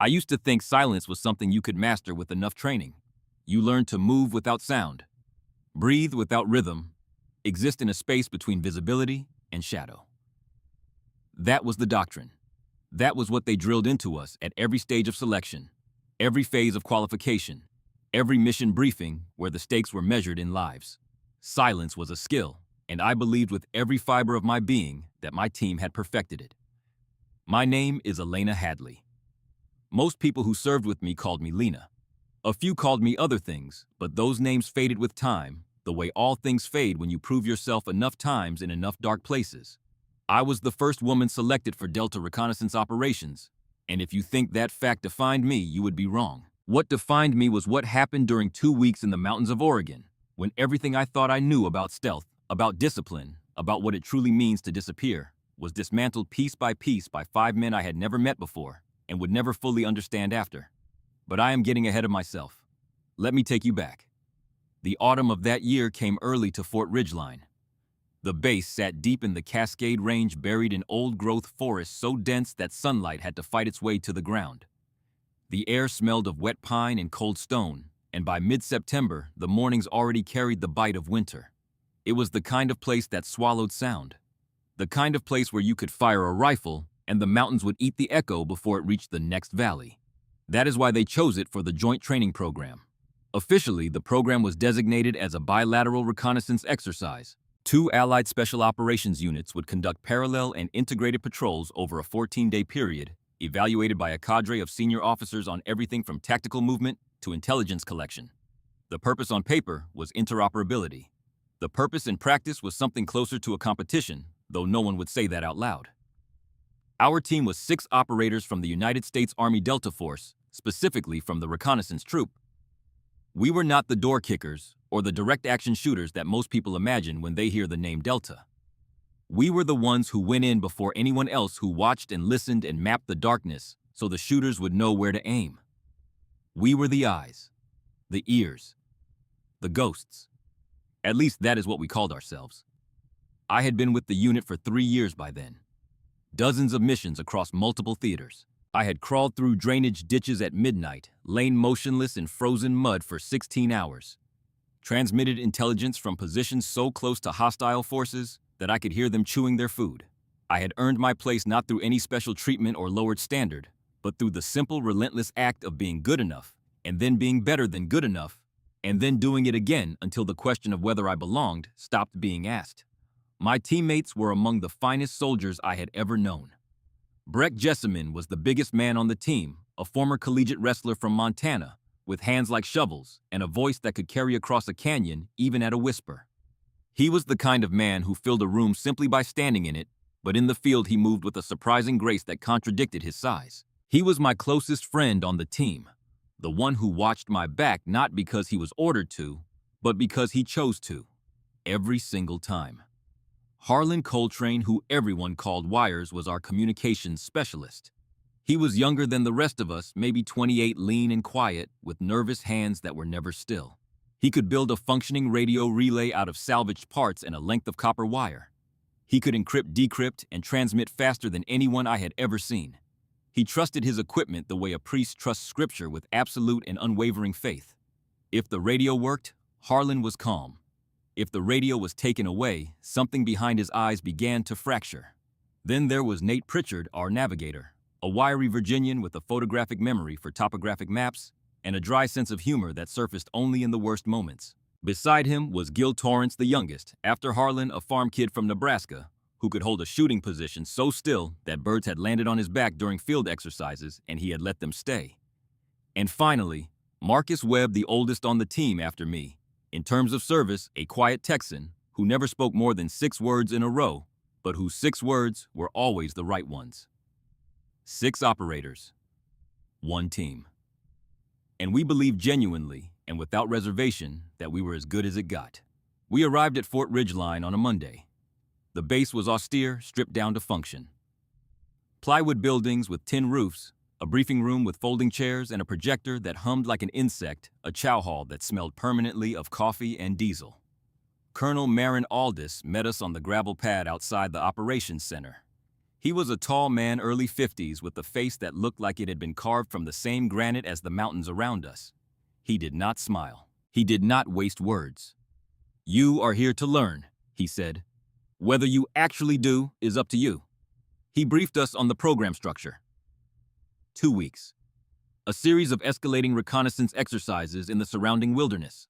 I used to think silence was something you could master with enough training. You learn to move without sound, breathe without rhythm, exist in a space between visibility and shadow. That was the doctrine. That was what they drilled into us at every stage of selection, every phase of qualification, every mission briefing where the stakes were measured in lives. Silence was a skill, and I believed with every fiber of my being that my team had perfected it. My name is Elena Hadley. Most people who served with me called me Lena. A few called me other things, but those names faded with time, the way all things fade when you prove yourself enough times in enough dark places. I was the first woman selected for Delta reconnaissance operations, and if you think that fact defined me, you would be wrong. What defined me was what happened during 2 weeks in the mountains of Oregon, when everything I thought I knew about stealth, about discipline, about what it truly means to disappear, was dismantled piece by 5 men I had never met before and would never fully understand after. But I am getting ahead of myself. Let me take you back. The autumn of that year came early to Fort Ridgeline. The base sat deep in the Cascade Range, buried in old-growth forest so dense that sunlight had to fight its way to the ground. The air smelled of wet pine and cold stone, and by mid-September, the mornings already carried the bite of winter. It was the kind of place that swallowed sound. The kind of place where you could fire a rifle, and the mountains would eat the echo before it reached the next valley. That is why they chose it for the Joint Training Program. Officially, the program was designated as a bilateral reconnaissance exercise. 2 Allied Special Operations units would conduct parallel and integrated patrols over a 14-day period, evaluated by a cadre of senior officers on everything from tactical movement to intelligence collection. The purpose on paper was interoperability. The purpose in practice was something closer to a competition, though no one would say that out loud. Our team was 6 operators from the United States Army Delta Force, specifically from the reconnaissance troop. We were not the door kickers or the direct action shooters that most people imagine when they hear the name Delta. We were the ones who went in before anyone else, who watched and listened and mapped the darkness so the shooters would know where to aim. We were the eyes, the ears, the ghosts. At least that is what we called ourselves. I had been with the unit for 3 years by then. Dozens of missions across multiple theaters. I had crawled through drainage ditches at midnight, lain motionless in frozen mud for 16 hours, transmitted intelligence from positions so close to hostile forces that I could hear them chewing their food. I had earned my place not through any special treatment or lowered standard, but through the simple, relentless act of being good enough, and then being better than good enough, and then doing it again until the question of whether I belonged stopped being asked. My teammates were among the finest soldiers I had ever known. Breck Jessamine was the biggest man on the team, a former collegiate wrestler from Montana, with hands like shovels and a voice that could carry across a canyon even at a whisper. He was the kind of man who filled a room simply by standing in it, but in the field he moved with a surprising grace that contradicted his size. He was my closest friend on the team, the one who watched my back not because he was ordered to, but because he chose to, every single time. Harlan Coltrane, who everyone called Wires, was our communications specialist. He was younger than the rest of us, maybe 28, lean and quiet, with nervous hands that were never still. He could build a functioning radio relay out of salvaged parts and a length of copper wire. He could encrypt, decrypt, and transmit faster than anyone I had ever seen. He trusted his equipment the way a priest trusts scripture, with absolute and unwavering faith. If the radio worked, Harlan was calm. If the radio was taken away, something behind his eyes began to fracture. Then there was Nate Pritchard, our navigator, a wiry Virginian with a photographic memory for topographic maps and a dry sense of humor that surfaced only in the worst moments. Beside him was Gil Torrance, the youngest, after Harlan, a farm kid from Nebraska, who could hold a shooting position so still that birds had landed on his back during field exercises and he had let them stay. And finally, Marcus Webb, the oldest on the team after me, in terms of service, a quiet Texan who never spoke more than 6 words in a row, but whose 6 words were always the right ones. 6 operators, 1 team. And we believed genuinely and without reservation that we were as good as it got. We arrived at Fort Ridgeline on a Monday. The base was austere, stripped down to function. Plywood buildings with tin roofs, a briefing room with folding chairs and a projector that hummed like an insect, a chow hall that smelled permanently of coffee and diesel. Colonel Marin Aldis met us on the gravel pad outside the operations center. He was a tall man, early 50s, with a face that looked like it had been carved from the same granite as the mountains around us. He did not smile. He did not waste words. "You are here to learn," he said. "Whether you actually do is up to you." He briefed us on the program structure. 2 weeks. A series of escalating reconnaissance exercises in the surrounding wilderness.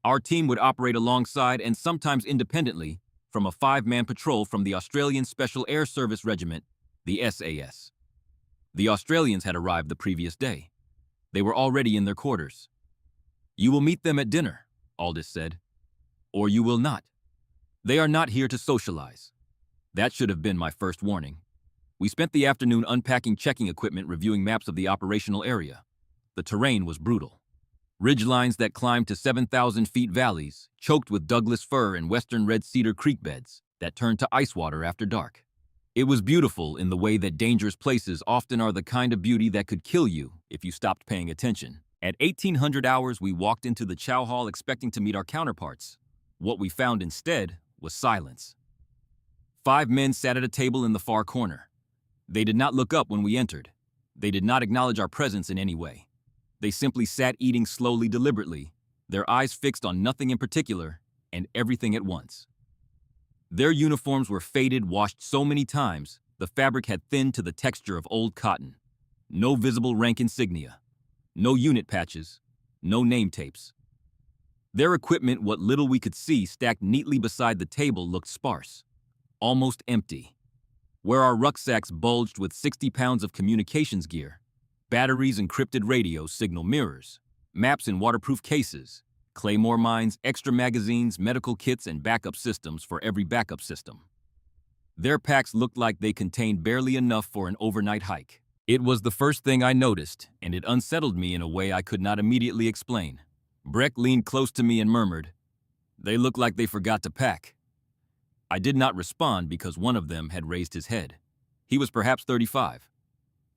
Our team would operate alongside and sometimes independently from a 5-man patrol from the Australian Special Air Service Regiment, the SAS. The Australians had arrived the previous day. They were already in their quarters. "You will meet them at dinner," Aldous said. "Or you will not. They are not here to socialize." That should have been my first warning. We spent the afternoon unpacking checking equipment, reviewing maps of the operational area. The terrain was brutal. Ridgelines that climbed to 7,000 feet, valleys, choked with Douglas fir and western red cedar creek beds that turned to ice water after dark. It was beautiful in the way that dangerous places often are, the kind of beauty that could kill you if you stopped paying attention. At 1800 hours, we walked into the chow hall expecting to meet our counterparts. What we found instead was silence. 5 men sat at a table in the far corner. They did not look up when we entered. They did not acknowledge our presence in any way. They simply sat, eating slowly, deliberately, their eyes fixed on nothing in particular and everything at once. Their uniforms were faded, washed so many times, the fabric had thinned to the texture of old cotton. No visible rank insignia. No unit patches. No name tapes. Their equipment, what little we could see stacked neatly beside the table, looked sparse, almost empty. Where our rucksacks bulged with 60 pounds of communications gear, batteries, encrypted radios, signal mirrors, maps in waterproof cases, claymore mines, extra magazines, medical kits, and backup systems for every backup system. Their packs looked like they contained barely enough for an overnight hike. It was the first thing I noticed, and it unsettled me in a way I could not immediately explain. Breck leaned close to me and murmured, "They look like they forgot to pack." I did not respond because one of them had raised his head. He was perhaps 35.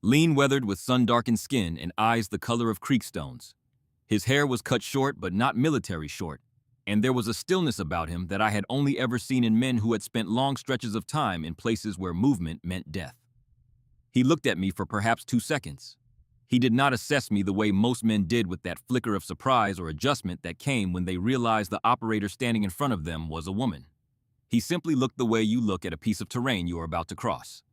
Lean, weathered, with sun-darkened skin and eyes the color of creek stones. His hair was cut short, but not military short, and there was a stillness about him that I had only ever seen in men who had spent long stretches of time in places where movement meant death. He looked at me for perhaps 2 seconds. He did not assess me the way most men did, with that flicker of surprise or adjustment that came when they realized the operator standing in front of them was a woman. He simply looked the way you look at a piece of terrain you are about to cross.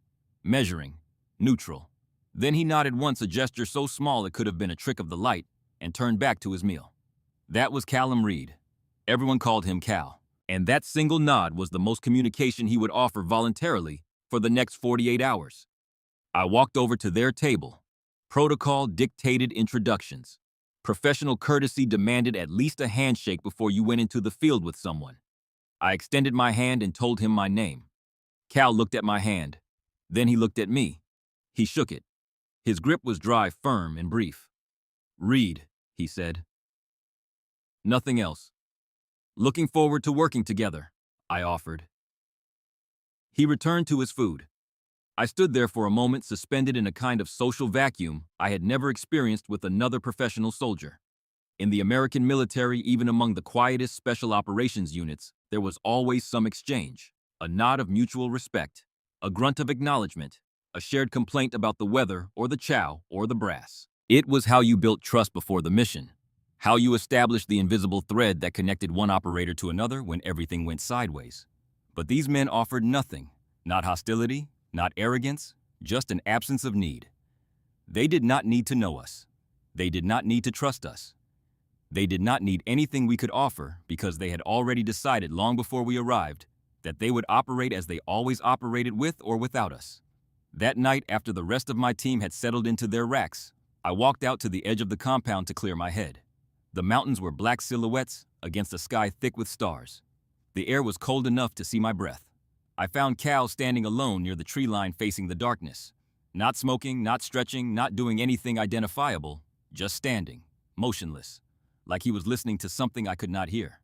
Measuring, neutral. Then he nodded once, a gesture so small it could have been a trick of the light, and turned back to his meal. That was Callum Reed. Everyone called him Cal. And that single nod was the most communication he would offer voluntarily for the next 48 hours. I walked over to their table. Protocol dictated introductions. Professional courtesy demanded at least a handshake before you went into the field with someone. I extended my hand and told him my name. Cal looked at my hand. Then he looked at me. He shook it. His grip was dry, firm, and brief. "Reed," he said. "Nothing else." "Looking forward to working together," I offered. He returned to his food. I stood there for a moment, suspended in a kind of social vacuum I had never experienced with another professional soldier. In the American military, even among the quietest special operations units, there was always some exchange, a nod of mutual respect, a grunt of acknowledgement, a shared complaint about the weather or the chow or the brass. It was how you built trust before the mission, how you established the invisible thread that connected one operator to another when everything went sideways. But these men offered nothing, not hostility, not arrogance, just an absence of need. They did not need to know us. They did not need to trust us. They did not need anything we could offer, because they had already decided long before we arrived that they would operate as they always operated, with or without us. That night, after the rest of my team had settled into their racks, I walked out to the edge of the compound to clear my head. The mountains were black silhouettes against a sky thick with stars. The air was cold enough to see my breath. I found Cal standing alone near the tree line, facing the darkness. Not smoking, not stretching, not doing anything identifiable, just standing, motionless, like he was listening to something I could not hear.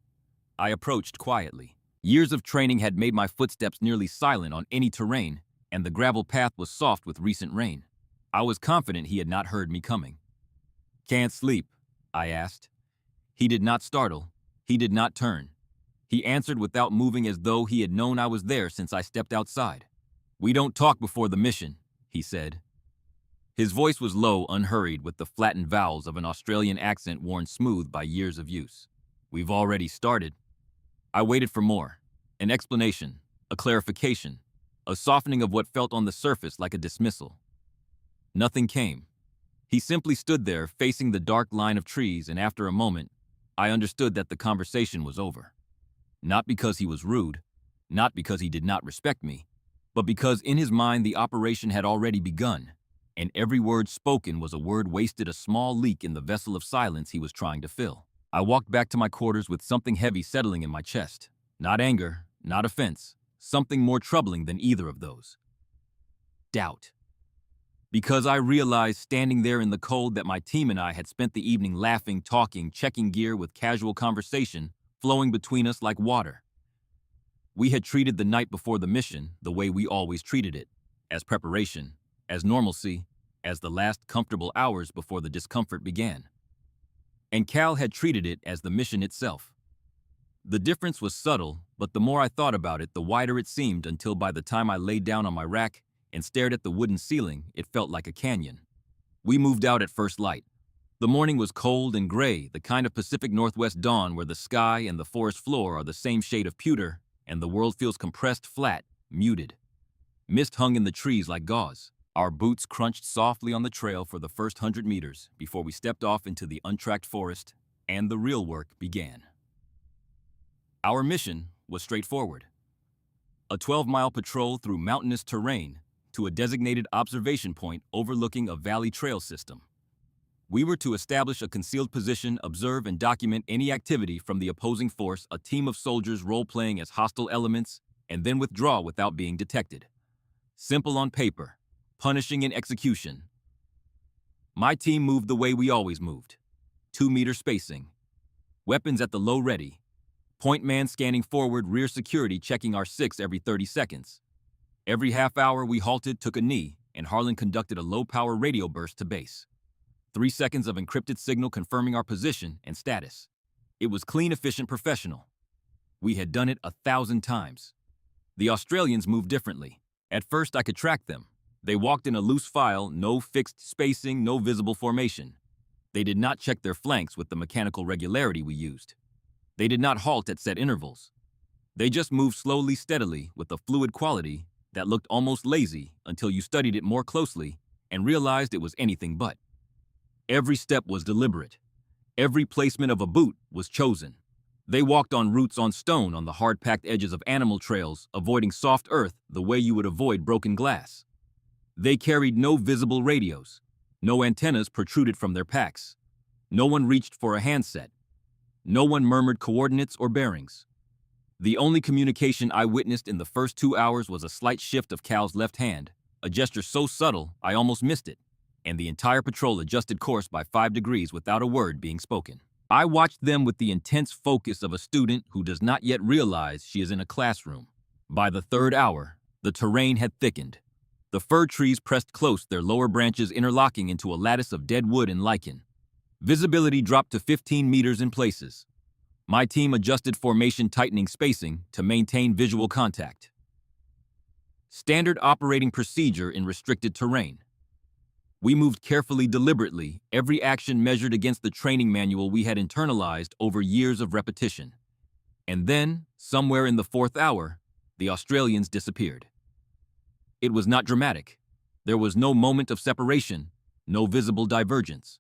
I approached quietly. Years of training had made my footsteps nearly silent on any terrain, and the gravel path was soft with recent rain. I was confident he had not heard me coming. "Can't sleep?" I asked. He did not startle. He did not turn. He answered without moving, as though he had known I was there since I stepped outside. "We don't talk before the mission," he said. His voice was low, unhurried, with the flattened vowels of an Australian accent worn smooth by years of use. "We've already started." I waited for more. An explanation, a clarification, a softening of what felt on the surface like a dismissal. Nothing came. He simply stood there, facing the dark line of trees, and after a moment, I understood that the conversation was over. Not because he was rude, not because he did not respect me, but because in his mind the operation had already begun, and every word spoken was a word wasted, a small leak in the vessel of silence he was trying to fill. I walked back to my quarters with something heavy settling in my chest. Not anger, not offense, something more troubling than either of those. Doubt. Because I realized standing there in the cold that my team and I had spent the evening laughing, talking, checking gear with casual conversation flowing between us like water. We had treated the night before the mission the way we always treated it, as preparation, as normalcy, as the last comfortable hours before the discomfort began. And Cal had treated it as the mission itself. The difference was subtle, but the more I thought about it, the wider it seemed, until by the time I laid down on my rack and stared at the wooden ceiling, it felt like a canyon. We moved out at first light. The morning was cold and gray, the kind of Pacific Northwest dawn where the sky and the forest floor are the same shade of pewter, and the world feels compressed, flat, muted. Mist hung in the trees like gauze. Our boots crunched softly on the trail for the first 100 meters before we stepped off into the untracked forest, and the real work began. Our mission was straightforward. A 12-mile patrol through mountainous terrain to a designated observation point overlooking a valley trail system. We were to establish a concealed position, observe and document any activity from the opposing force, a team of soldiers role-playing as hostile elements, and then withdraw without being detected. Simple on paper, punishing in execution. My team moved the way we always moved. 2-meter spacing. Weapons at the low ready. Point man scanning forward, rear security checking our 6 every 30 seconds. Every half hour we halted, took a knee, and Harlan conducted a low-power radio burst to base. 3 seconds of encrypted signal confirming our position and status. It was clean, efficient, professional. We had done it 1,000 times. The Australians moved differently. At first I could track them. They walked in a loose file, no fixed spacing, no visible formation. They did not check their flanks with the mechanical regularity we used. They did not halt at set intervals. They just moved slowly, steadily, with a fluid quality that looked almost lazy until you studied it more closely and realized it was anything but. Every step was deliberate. Every placement of a boot was chosen. They walked on roots on stone on the hard-packed edges of animal trails, avoiding soft earth the way you would avoid broken glass. They carried no visible radios. No antennas protruded from their packs. No one reached for a handset. No one murmured coordinates or bearings. The only communication I witnessed in the first 2 hours was a slight shift of Cal's left hand, a gesture so subtle I almost missed it, and the entire patrol adjusted course by 5 degrees without a word being spoken. I watched them with the intense focus of a student who does not yet realize she is in a classroom. By the 3rd hour, the terrain had thickened. The fir trees pressed close, their lower branches interlocking into a lattice of dead wood and lichen. Visibility dropped to 15 meters in places. My team adjusted formation, tightening spacing to maintain visual contact. Standard operating procedure in restricted terrain. We moved carefully, deliberately, every action measured against the training manual we had internalized over years of repetition. And then, somewhere in the 4th hour, the Australians disappeared. It was not dramatic. There was no moment of separation, no visible divergence.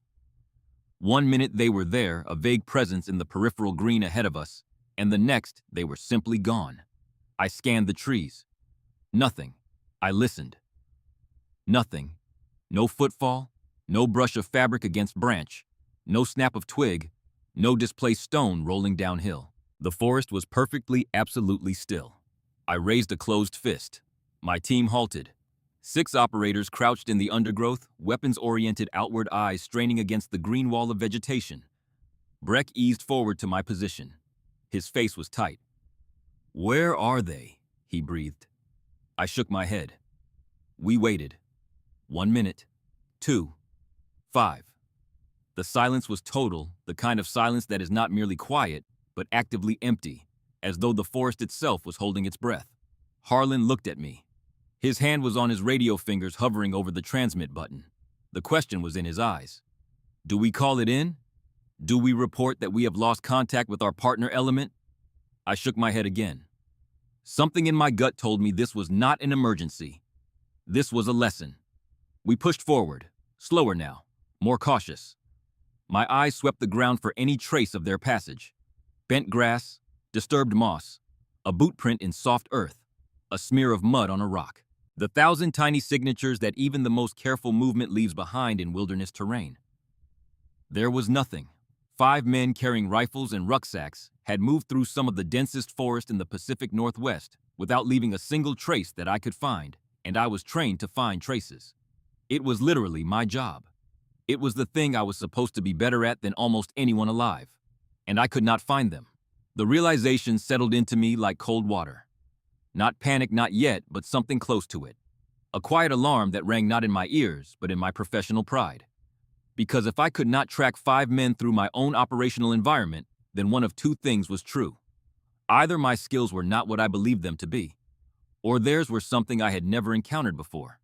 1 minute they were there, a vague presence in the peripheral green ahead of us, and the next they were simply gone. I scanned the trees. Nothing. I listened. Nothing. No footfall, no brush of fabric against branch, no snap of twig, no displaced stone rolling downhill. The forest was perfectly, absolutely still. I raised a closed fist. My team halted. 6 operators crouched in the undergrowth, weapons-oriented, outward eyes straining against the green wall of vegetation. Breck eased forward to my position. His face was tight. "Where are they?" he breathed. I shook my head. We waited. 1 minute. 2. 5. The silence was total, the kind of silence that is not merely quiet, but actively empty, as though the forest itself was holding its breath. Harlan looked at me. His hand was on his radio fingers hovering over the transmit button. The question was in his eyes. Do we call it in? Do we report that we have lost contact with our partner element? I shook my head again. Something in my gut told me this was not an emergency. This was a lesson. We pushed forward, slower now, more cautious. My eyes swept the ground for any trace of their passage. Bent grass, disturbed moss, a boot print in soft earth, a smear of mud on a rock. The 1,000 tiny signatures that even the most careful movement leaves behind in wilderness terrain. There was nothing. 5 men carrying rifles and rucksacks had moved through some of the densest forest in the Pacific Northwest without leaving a single trace that I could find, and I was trained to find traces. It was literally my job. It was the thing I was supposed to be better at than almost anyone alive, and I could not find them. The realization settled into me like cold water. Not panic, not yet, but something close to it. A quiet alarm that rang not in my ears, but in my professional pride. Because if I could not track 5 men through my own operational environment, then one of 2 things was true. Either my skills were not what I believed them to be, or theirs were something I had never encountered before.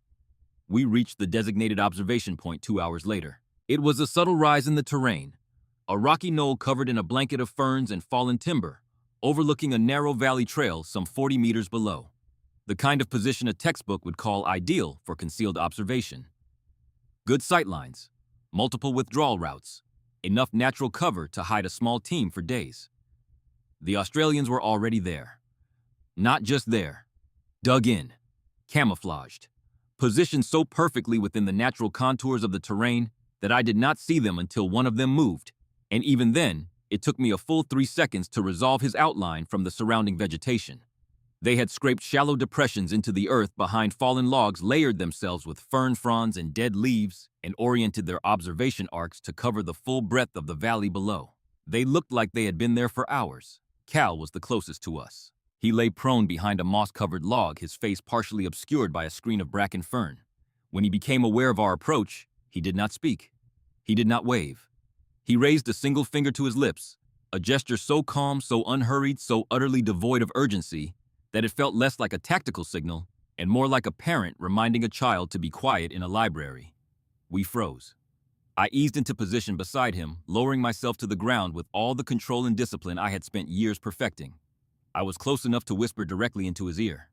We reached the designated observation point 2 hours later. It was a subtle rise in the terrain, a rocky knoll covered in a blanket of ferns and fallen timber, overlooking a narrow valley trail some 40 meters below. The kind of position a textbook would call ideal for concealed observation. Good sightlines, multiple withdrawal routes, enough natural cover to hide a small team for days. The Australians were already there. Not just there. Dug in, camouflaged, positioned so perfectly within the natural contours of the terrain that I did not see them until one of them moved, and even then, it took me a full 3 seconds to resolve his outline from the surrounding vegetation. They had scraped shallow depressions into the earth behind fallen logs, layered themselves with fern fronds and dead leaves, and oriented their observation arcs to cover the full breadth of the valley below. They looked like they had been there for hours. Cal was the closest to us. He lay prone behind a moss-covered log, his face partially obscured by a screen of bracken fern. When he became aware of our approach, he did not speak. He did not wave. He raised a single finger to his lips, a gesture so calm, so unhurried, so utterly devoid of urgency, that it felt less like a tactical signal and more like a parent reminding a child to be quiet in a library. We froze. I eased into position beside him, lowering myself to the ground with all the control and discipline I had spent years perfecting. I was close enough to whisper directly into his ear.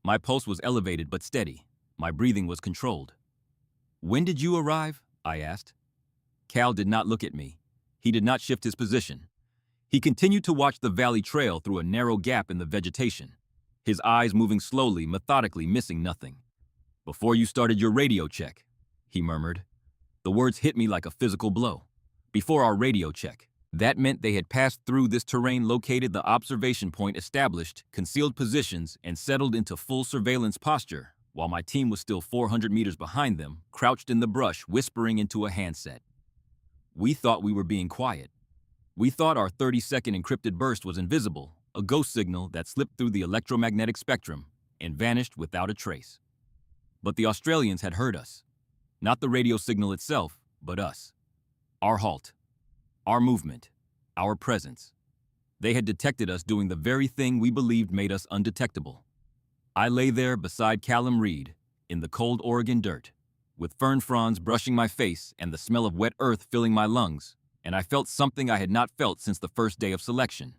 My pulse was elevated but steady. My breathing was controlled. "When did you arrive?" I asked. Cal did not look at me. He did not shift his position. He continued to watch the valley trail through a narrow gap in the vegetation, his eyes moving slowly, methodically, missing nothing. "Before you started your radio check," he murmured. The words hit me like a physical blow. Before our radio check. That meant they had passed through this terrain, located the observation point, established concealed positions, and settled into full surveillance posture, while my team was still 400 meters behind them, crouched in the brush, whispering into a handset. We thought we were being quiet. We thought our 30-second encrypted burst was invisible, a ghost signal that slipped through the electromagnetic spectrum and vanished without a trace. But the Australians had heard us. Not the radio signal itself, but us. Our halt. Our movement. Our presence. They had detected us doing the very thing we believed made us undetectable. I lay there beside Callum Reed, in the cold Oregon dirt, with fern fronds brushing my face and the smell of wet earth filling my lungs, and I felt something I had not felt since the first day of selection.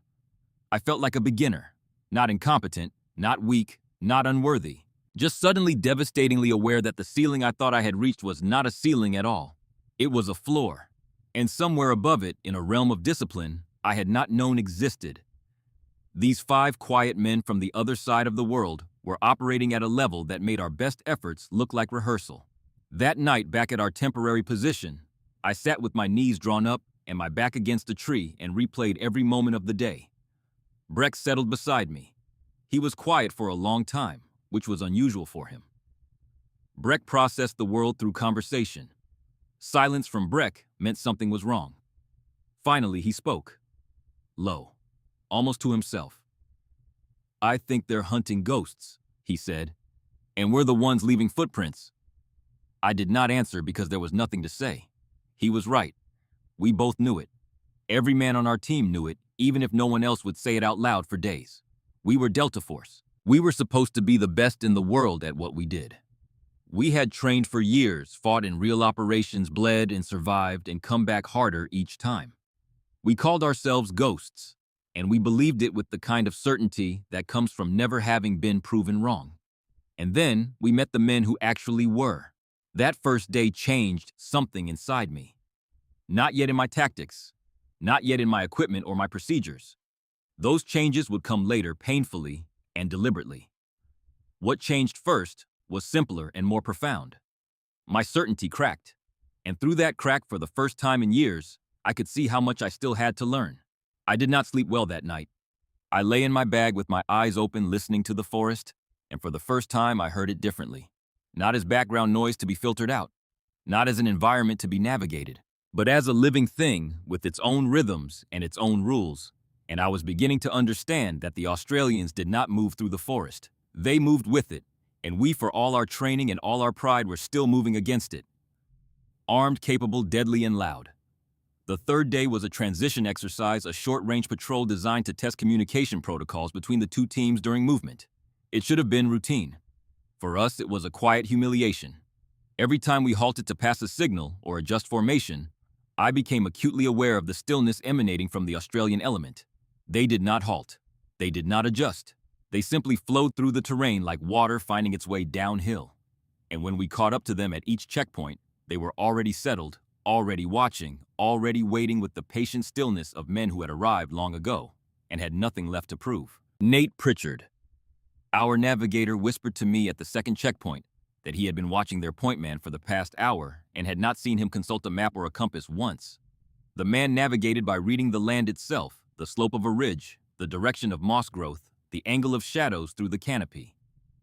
I felt like a beginner, not incompetent, not weak, not unworthy, just suddenly devastatingly aware that the ceiling I thought I had reached was not a ceiling at all. It was a floor, and somewhere above it, in a realm of discipline I had not known existed. These 5 quiet men from the other side of the world were operating at a level that made our best efforts look like rehearsal. That night, back at our temporary position, I sat with my knees drawn up and my back against a tree and replayed every moment of the day. Breck settled beside me. He was quiet for a long time, which was unusual for him. Breck processed the world through conversation. Silence from Breck meant something was wrong. Finally, he spoke. Low, almost to himself. "I think they're hunting ghosts," he said, "and we're the ones leaving footprints." I did not answer because there was nothing to say. He was right. We both knew it. Every man on our team knew it, even if no one else would say it out loud for days. We were Delta Force. We were supposed to be the best in the world at what we did. We had trained for years, fought in real operations, bled and survived, and come back harder each time. We called ourselves ghosts, and we believed it with the kind of certainty that comes from never having been proven wrong. And then we met the men who actually were. That first day changed something inside me. Not yet in my tactics, not yet in my equipment or my procedures. Those changes would come later, painfully and deliberately. What changed first was simpler and more profound. My certainty cracked, and through that crack, for the first time in years, I could see how much I still had to learn. I did not sleep well that night. I lay in my bag with my eyes open, listening to the forest, and for the first time I heard it differently. Not as background noise to be filtered out, not as an environment to be navigated, but as a living thing with its own rhythms and its own rules. And I was beginning to understand that the Australians did not move through the forest. They moved with it, and we, for all our training and all our pride, were still moving against it. Armed, capable, deadly, and loud. The third day was a transition exercise, a short-range patrol designed to test communication protocols between the two teams during movement. It should have been routine. For us, it was a quiet humiliation. Every time we halted to pass a signal or adjust formation, I became acutely aware of the stillness emanating from the Australian element. They did not halt. They did not adjust. They simply flowed through the terrain like water finding its way downhill. And when we caught up to them at each checkpoint, they were already settled, already watching, already waiting with the patient stillness of men who had arrived long ago and had nothing left to prove. Nate Pritchard, our navigator, whispered to me at the second checkpoint that he had been watching their point man for the past hour and had not seen him consult a map or a compass once. The man navigated by reading the land itself, the slope of a ridge, the direction of moss growth, the angle of shadows through the canopy.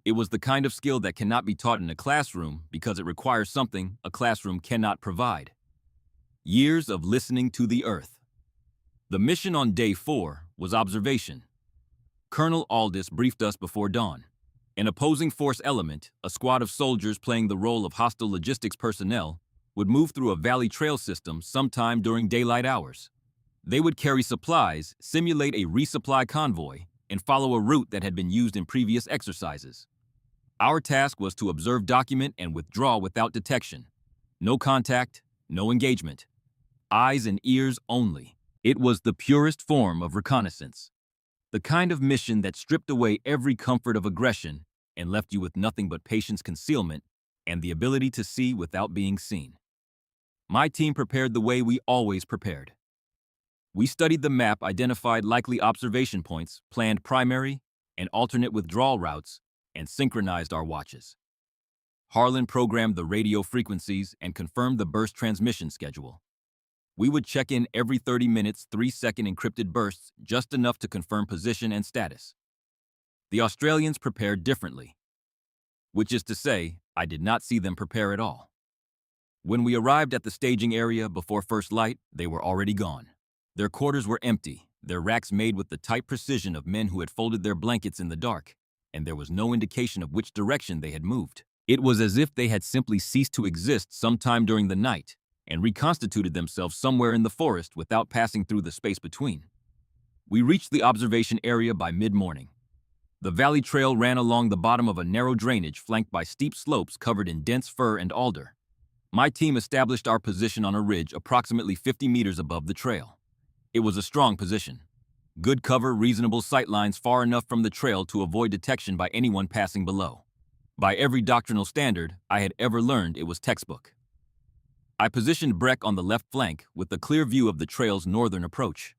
It was the kind of skill that cannot be taught in a classroom because it requires something a classroom cannot provide. Years of listening to the earth. The mission on day 4 was observation. Colonel Aldis briefed us before dawn. An opposing force element, a squad of soldiers playing the role of hostile logistics personnel, would move through a valley trail system sometime during daylight hours. They would carry supplies, simulate a resupply convoy, and follow a route that had been used in previous exercises. Our task was to observe, document, and withdraw without detection. No contact, no engagement. Eyes and ears only. It was the purest form of reconnaissance. The kind of mission that stripped away every comfort of aggression and left you with nothing but patience, concealment, and the ability to see without being seen. My team prepared the way we always prepared. We studied the map, identified likely observation points, planned primary and alternate withdrawal routes, and synchronized our watches. Harlan programmed the radio frequencies and confirmed the burst transmission schedule. We would check in every 30 minutes, 3-second encrypted bursts, just enough to confirm position and status. The Australians prepared differently, which is to say, I did not see them prepare at all. When we arrived at the staging area before first light, they were already gone. Their quarters were empty, their racks made with the tight precision of men who had folded their blankets in the dark, and there was no indication of which direction they had moved. It was as if they had simply ceased to exist sometime during the night and reconstituted themselves somewhere in the forest without passing through the space between. We reached the observation area by mid-morning. The valley trail ran along the bottom of a narrow drainage flanked by steep slopes covered in dense fir and alder. My team established our position on a ridge approximately 50 meters above the trail. It was a strong position. Good cover, reasonable sight lines far enough from the trail to avoid detection by anyone passing below. By every doctrinal standard I had ever learned, it was textbook. I positioned Breck on the left flank with a clear view of the trail's northern approach.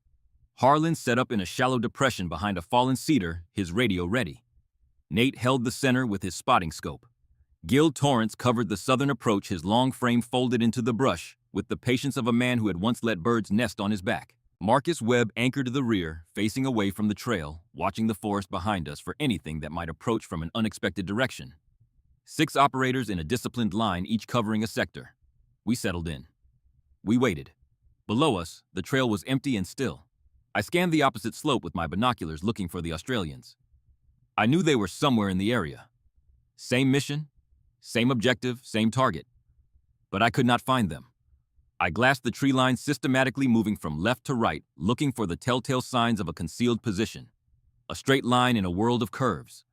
Harlan set up in a shallow depression behind a fallen cedar, his radio ready. Nate held the center with his spotting scope. Gil Torrance covered the southern approach, his long frame folded into the brush, with the patience of a man who had once let birds nest on his back. Marcus Webb anchored to the rear, facing away from the trail, watching the forest behind us for anything that might approach from an unexpected direction. 6 operators in a disciplined line, each covering a sector. We settled in. We waited. Below us, the trail was empty and still. I scanned the opposite slope with my binoculars, looking for the Australians. I knew they were somewhere in the area. Same mission, same objective, same target. But I could not find them. I glassed the tree line, systematically moving from left to right, looking for the telltale signs of a concealed position. A straight line in a world of curves.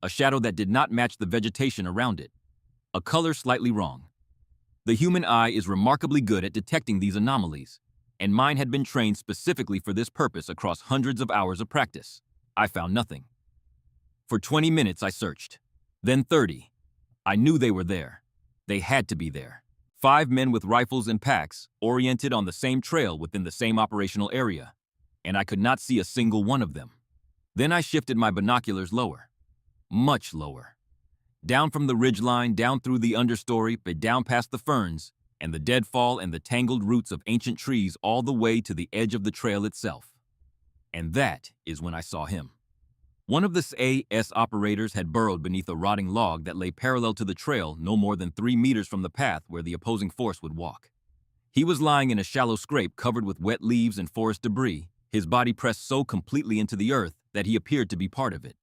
a shadow that did not match the vegetation around it, a color slightly wrong. The human eye is remarkably good at detecting these anomalies, and mine had been trained specifically for this purpose across hundreds of hours of practice. I found nothing. For 20 minutes I searched, then 30. I knew they were there. They had to be there. 5 men with rifles and packs, oriented on the same trail within the same operational area, and I could not see a single one of them. Then I shifted my binoculars lower, much lower. Down from the ridgeline, down through the understory, but down past the ferns, and the deadfall and the tangled roots of ancient trees all the way to the edge of the trail itself. And that is when I saw him. One of the SAS operators had burrowed beneath a rotting log that lay parallel to the trail no more than 3 meters from the path where the opposing force would walk. He was lying in a shallow scrape covered with wet leaves and forest debris, his body pressed so completely into the earth that he appeared to be part of it.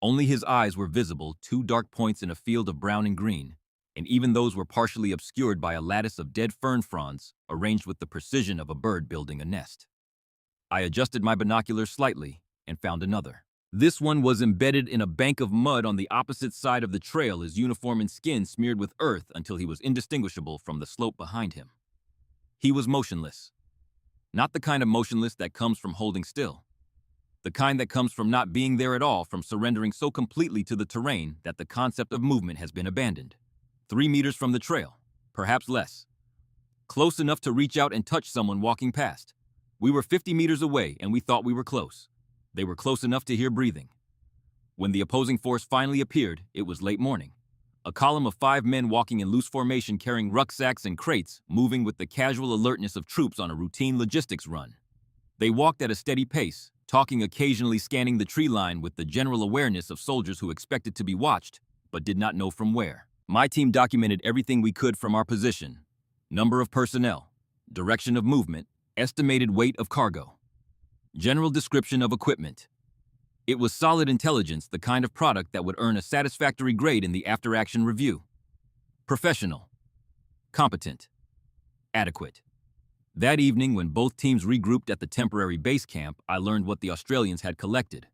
Only his eyes were visible, 2 dark points in a field of brown and green, and even those were partially obscured by a lattice of dead fern fronds arranged with the precision of a bird building a nest. I adjusted my binoculars slightly and found another. This one was embedded in a bank of mud on the opposite side of the trail, his uniform and skin smeared with earth until he was indistinguishable from the slope behind him. He was motionless. Not the kind of motionless that comes from holding still. The kind that comes from not being there at all, from surrendering so completely to the terrain that the concept of movement has been abandoned. 3 meters from the trail, perhaps less. Close enough to reach out and touch someone walking past. We were 50 meters away and we thought we were close. They were close enough to hear breathing. When the opposing force finally appeared, it was late morning. A column of 5 men walking in loose formation carrying rucksacks and crates, moving with the casual alertness of troops on a routine logistics run. They walked at a steady pace, talking, occasionally scanning the tree line with the general awareness of soldiers who expected to be watched, but did not know from where. My team documented everything we could from our position: number of personnel, direction of movement, estimated weight of cargo. General description of equipment. It was solid intelligence, the kind of product that would earn a satisfactory grade in the after-action review. Professional. Competent. Adequate. That evening, when both teams regrouped at the temporary base camp, I learned what the Australians had collected.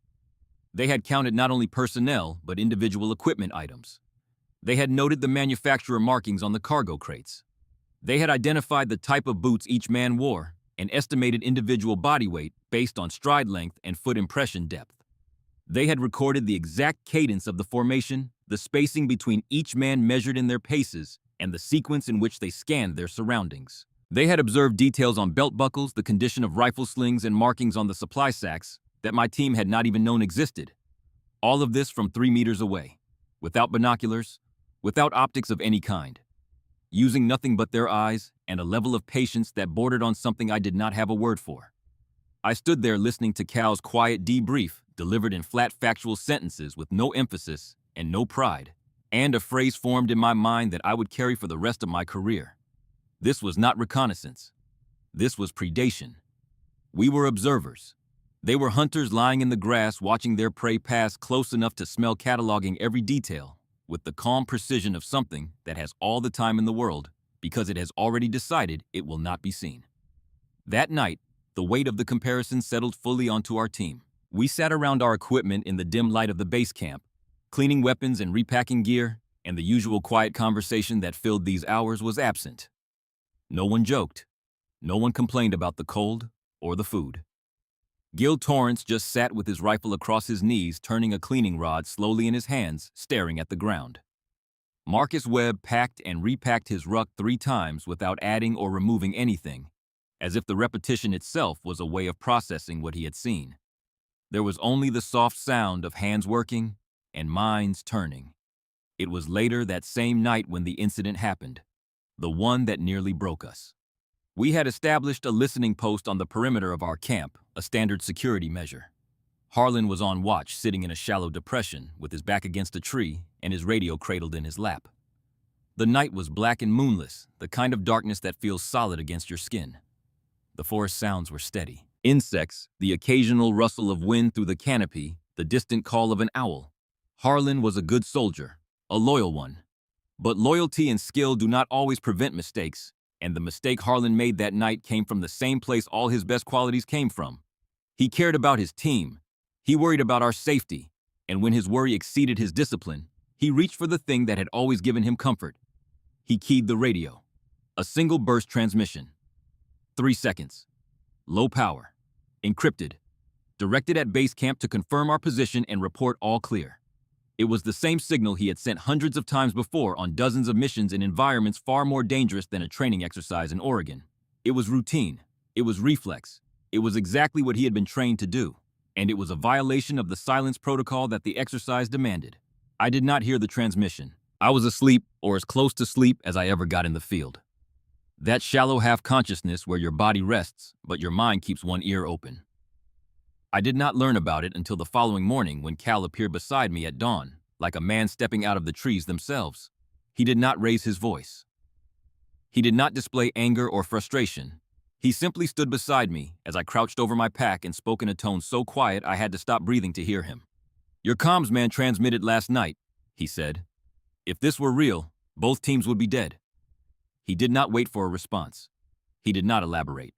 They had counted not only personnel, but individual equipment items. They had noted the manufacturer markings on the cargo crates. They had identified the type of boots each man wore, and estimated individual body weight based on stride length and foot impression depth. They had recorded the exact cadence of the formation, the spacing between each man measured in their paces, and the sequence in which they scanned their surroundings. They had observed details on belt buckles, the condition of rifle slings, and markings on the supply sacks that my team had not even known existed. All of this from 3 meters away, without binoculars, without optics of any kind. Using nothing but their eyes and a level of patience that bordered on something I did not have a word for. I stood there listening to Cal's quiet debrief, delivered in flat factual sentences with no emphasis and no pride, and a phrase formed in my mind that I would carry for the rest of my career. This was not reconnaissance. This was predation. We were observers. They were hunters lying in the grass watching their prey pass close enough to smell, cataloging every detail with the calm precision of something that has all the time in the world because it has already decided it will not be seen. That night, the weight of the comparison settled fully onto our team. We sat around our equipment in the dim light of the base camp, cleaning weapons and repacking gear, and the usual quiet conversation that filled these hours was absent. No one joked. No one complained about the cold or the food. Gil Torrance just sat with his rifle across his knees, turning a cleaning rod slowly in his hands, staring at the ground. Marcus Webb packed and repacked his ruck 3 times without adding or removing anything, as if the repetition itself was a way of processing what he had seen. There was only the soft sound of hands working and minds turning. It was later that same night when the incident happened, the one that nearly broke us. We had established a listening post on the perimeter of our camp, a standard security measure. Harlan was on watch, sitting in a shallow depression with his back against a tree and his radio cradled in his lap. The night was black and moonless, the kind of darkness that feels solid against your skin. The forest sounds were steady. Insects, the occasional rustle of wind through the canopy, the distant call of an owl. Harlan was a good soldier, a loyal one. But loyalty and skill do not always prevent mistakes, and the mistake Harlan made that night came from the same place all his best qualities came from. He cared about his team. He worried about our safety, And when his worry exceeded his discipline, he reached for the thing that had always given him comfort. He keyed the radio. A single burst transmission. 3 seconds. Low power. Encrypted. Directed at base camp to confirm our position and report all clear. It was the same signal he had sent hundreds of times before on dozens of missions in environments far more dangerous than a training exercise in Oregon. It was routine. It was reflex. It was exactly what he had been trained to do. And it was a violation of the silence protocol that the exercise demanded. I did not hear the transmission. I was asleep, or as close to sleep as I ever got in the field. That shallow half-consciousness where your body rests, but your mind keeps one ear open. I did not learn about it until the following morning when Cal appeared beside me at dawn, like a man stepping out of the trees themselves. He did not raise his voice. He did not display anger or frustration. He simply stood beside me as I crouched over my pack and spoke in a tone so quiet I had to stop breathing to hear him. "Your comms man transmitted last night," he said. "If this were real, both teams would be dead." He did not wait for a response. He did not elaborate.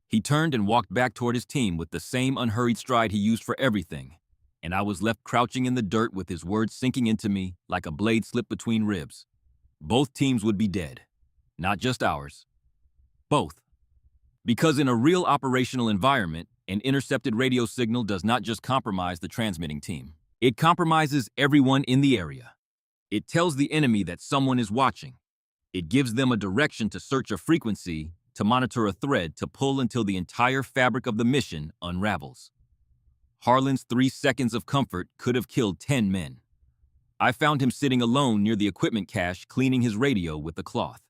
He turned and walked back toward his team with the same unhurried stride he used for everything, and I was left crouching in the dirt with his words sinking into me like a blade slipped between ribs. Both teams would be dead. Not just ours. Both. Because in a real operational environment, an intercepted radio signal does not just compromise the transmitting team. It compromises everyone in the area. It tells the enemy that someone is watching. It gives them a direction to search a frequency, to monitor a thread, to pull until the entire fabric of the mission unravels. Harlan's 3 seconds of comfort could have killed 10 men. I found him sitting alone near the equipment cache, cleaning his radio with a cloth.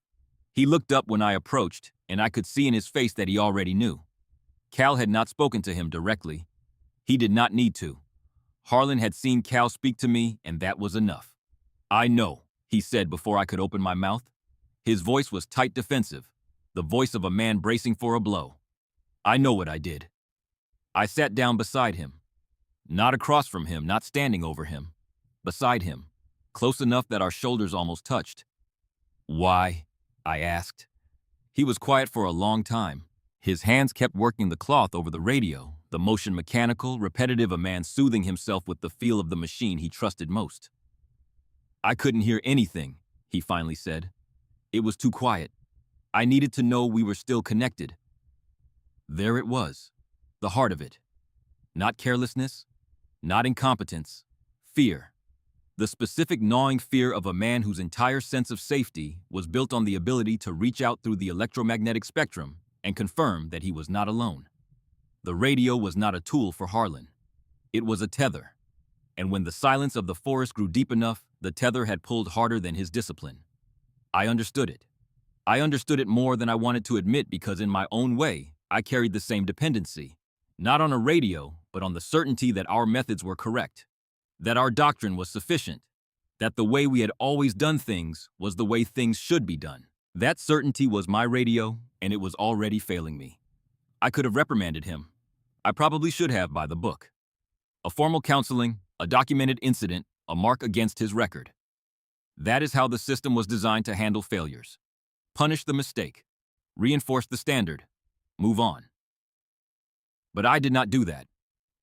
He looked up when I approached, and I could see in his face that he already knew. Cal had not spoken to him directly. He did not need to. Harlan had seen Cal speak to me, and that was enough. "I know," he said before I could open my mouth. His voice was tight defensive, the voice of a man bracing for a blow. "I know what I did." I sat down beside him. Not across from him, not standing over him. Beside him, close enough that our shoulders almost touched. "Why?" I asked. He was quiet for a long time. His hands kept working the cloth over the radio, the motion mechanical, repetitive, a man soothing himself with the feel of the machine he trusted most. "I couldn't hear anything," he finally said. "It was too quiet. I needed to know we were still connected." There it was, the heart of it. Not carelessness, not incompetence, fear. The specific gnawing fear of a man whose entire sense of safety was built on the ability to reach out through the electromagnetic spectrum and confirm that he was not alone. The radio was not a tool for Harlan. It was a tether. And when the silence of the forest grew deep enough, the tether had pulled harder than his discipline. I understood it. I understood it more than I wanted to admit because in my own way, I carried the same dependency. Not on a radio, but on the certainty that our methods were correct. That our doctrine was sufficient, that the way we had always done things was the way things should be done. That certainty was my radio, and it was already failing me. I could have reprimanded him. I probably should have by the book. A formal counseling, a documented incident, a mark against his record. That is how the system was designed to handle failures. Punish the mistake, reinforce the standard, move on. But I did not do that.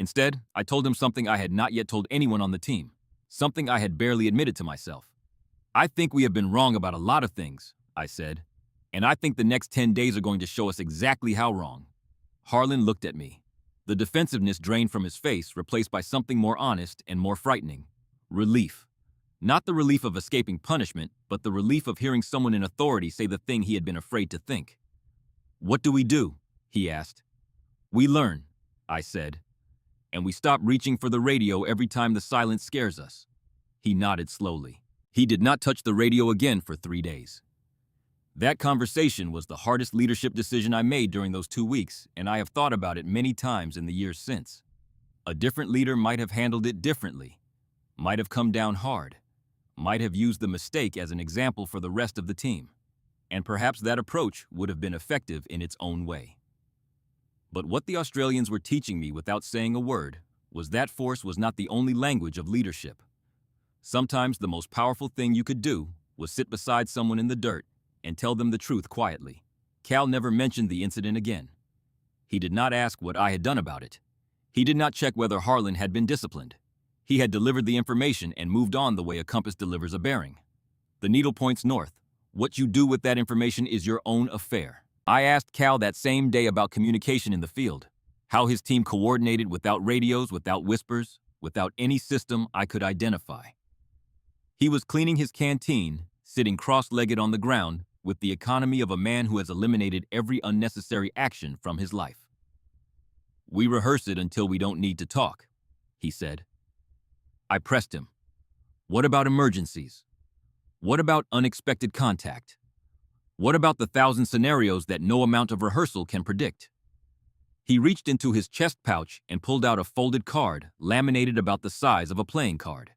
Instead, I told him something I had not yet told anyone on the team, something I had barely admitted to myself. "I think we have been wrong about a lot of things," I said, "and I think the next 10 days are going to show us exactly how wrong." Harlan looked at me. The defensiveness drained from his face, replaced by something more honest and more frightening. Relief. Not the relief of escaping punishment, but the relief of hearing someone in authority say the thing he had been afraid to think. "What do we do?" he asked. "We learn," I said. "And we stop reaching for the radio every time the silence scares us." He nodded slowly. He did not touch the radio again for 3 days. That conversation was the hardest leadership decision I made during those 2 weeks, and I have thought about it many times in the years since. A different leader might have handled it differently, might have come down hard, might have used the mistake as an example for the rest of the team, and perhaps that approach would have been effective in its own way. But what the Australians were teaching me without saying a word was that force was not the only language of leadership. Sometimes the most powerful thing you could do was sit beside someone in the dirt and tell them the truth quietly. Cal never mentioned the incident again. He did not ask what I had done about it. He did not check whether Harlan had been disciplined. He had delivered the information and moved on the way a compass delivers a bearing. The needle points north. What you do with that information is your own affair. I asked Cal that same day about communication in the field, how his team coordinated without radios, without whispers, without any system I could identify. He was cleaning his canteen, sitting cross-legged on the ground, with the economy of a man who has eliminated every unnecessary action from his life. "We rehearse it until we don't need to talk," he said. I pressed him. "What about emergencies? What about unexpected contact? What about the 1,000 scenarios that no amount of rehearsal can predict?" He reached into his chest pouch and pulled out a folded card, laminated about the size of a playing card.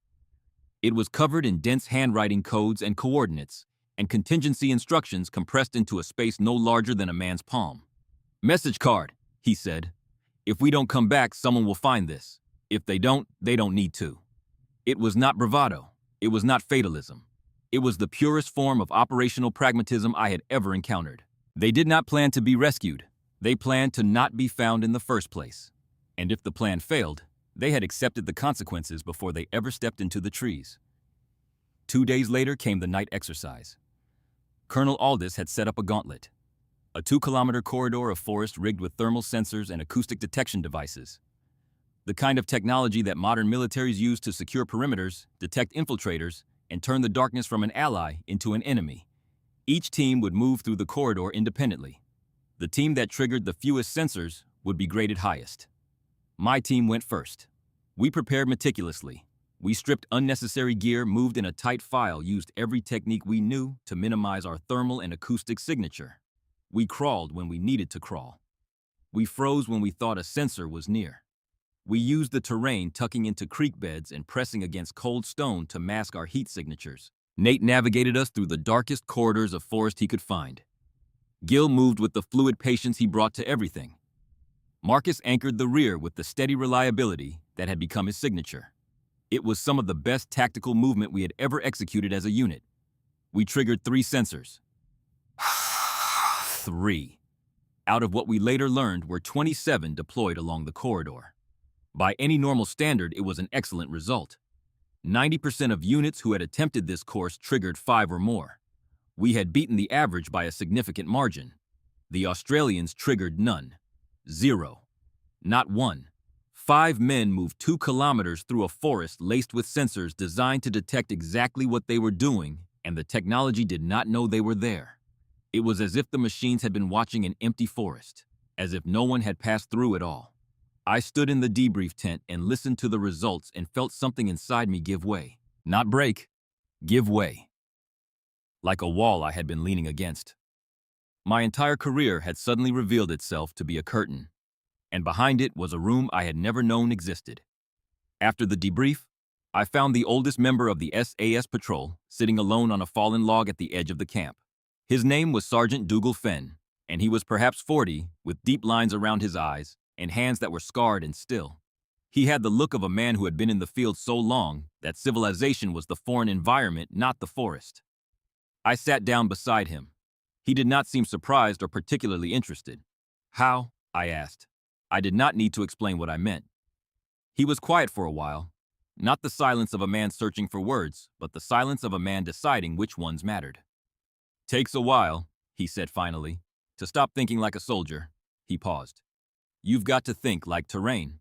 It was covered in dense handwriting codes and coordinates, and contingency instructions compressed into a space no larger than a man's palm. "Message card," he said. "If we don't come back, someone will find this. If they don't need to." It was not bravado. It was not fatalism. It was the purest form of operational pragmatism I had ever encountered. They did not plan to be rescued. They planned to not be found in the first place. And if the plan failed, they had accepted the consequences before they ever stepped into the trees. 2 days later came the night exercise. Colonel Aldis had set up a gauntlet, a 2-kilometer corridor of forest rigged with thermal sensors and acoustic detection devices. The kind of technology that modern militaries use to secure perimeters, detect infiltrators, and turn the darkness from an ally into an enemy. Each team would move through the corridor independently. The team that triggered the fewest sensors would be graded highest. My team went first. We prepared meticulously. We stripped unnecessary gear, moved in a tight file, used every technique we knew to minimize our thermal and acoustic signature. We crawled when we needed to crawl. We froze when we thought a sensor was near. We used the terrain, tucking into creek beds and pressing against cold stone to mask our heat signatures. Nate navigated us through the darkest corridors of forest he could find. Gil moved with the fluid patience he brought to everything. Marcus anchored the rear with the steady reliability that had become his signature. It was some of the best tactical movement we had ever executed as a unit. We triggered 3 sensors. 3. Out of what we later learned were 27 deployed along the corridor. By any normal standard, it was an excellent result. 90% of units who had attempted this course triggered 5 or more. We had beaten the average by a significant margin. The Australians triggered none. 0. Not 1. 5 men moved 2 kilometers through a forest laced with sensors designed to detect exactly what they were doing, and the technology did not know they were there. It was as if the machines had been watching an empty forest, as if no one had passed through at all. I stood in the debrief tent and listened to the results and felt something inside me give way. Not break, give way. Like a wall I had been leaning against. My entire career had suddenly revealed itself to be a curtain, and behind it was a room I had never known existed. After the debrief, I found the oldest member of the SAS patrol sitting alone on a fallen log at the edge of the camp. His name was Sergeant Dougal Fenn, and he was perhaps 40, with deep lines around his eyes and hands that were scarred and still. He had the look of a man who had been in the field so long that civilization was the foreign environment, not the forest. I sat down beside him. He did not seem surprised or particularly interested. "How?" I asked. I did not need to explain what I meant. He was quiet for a while, not the silence of a man searching for words, but the silence of a man deciding which ones mattered. "Takes a while," he said finally, "to stop thinking like a soldier." He paused. "You've got to think like terrain."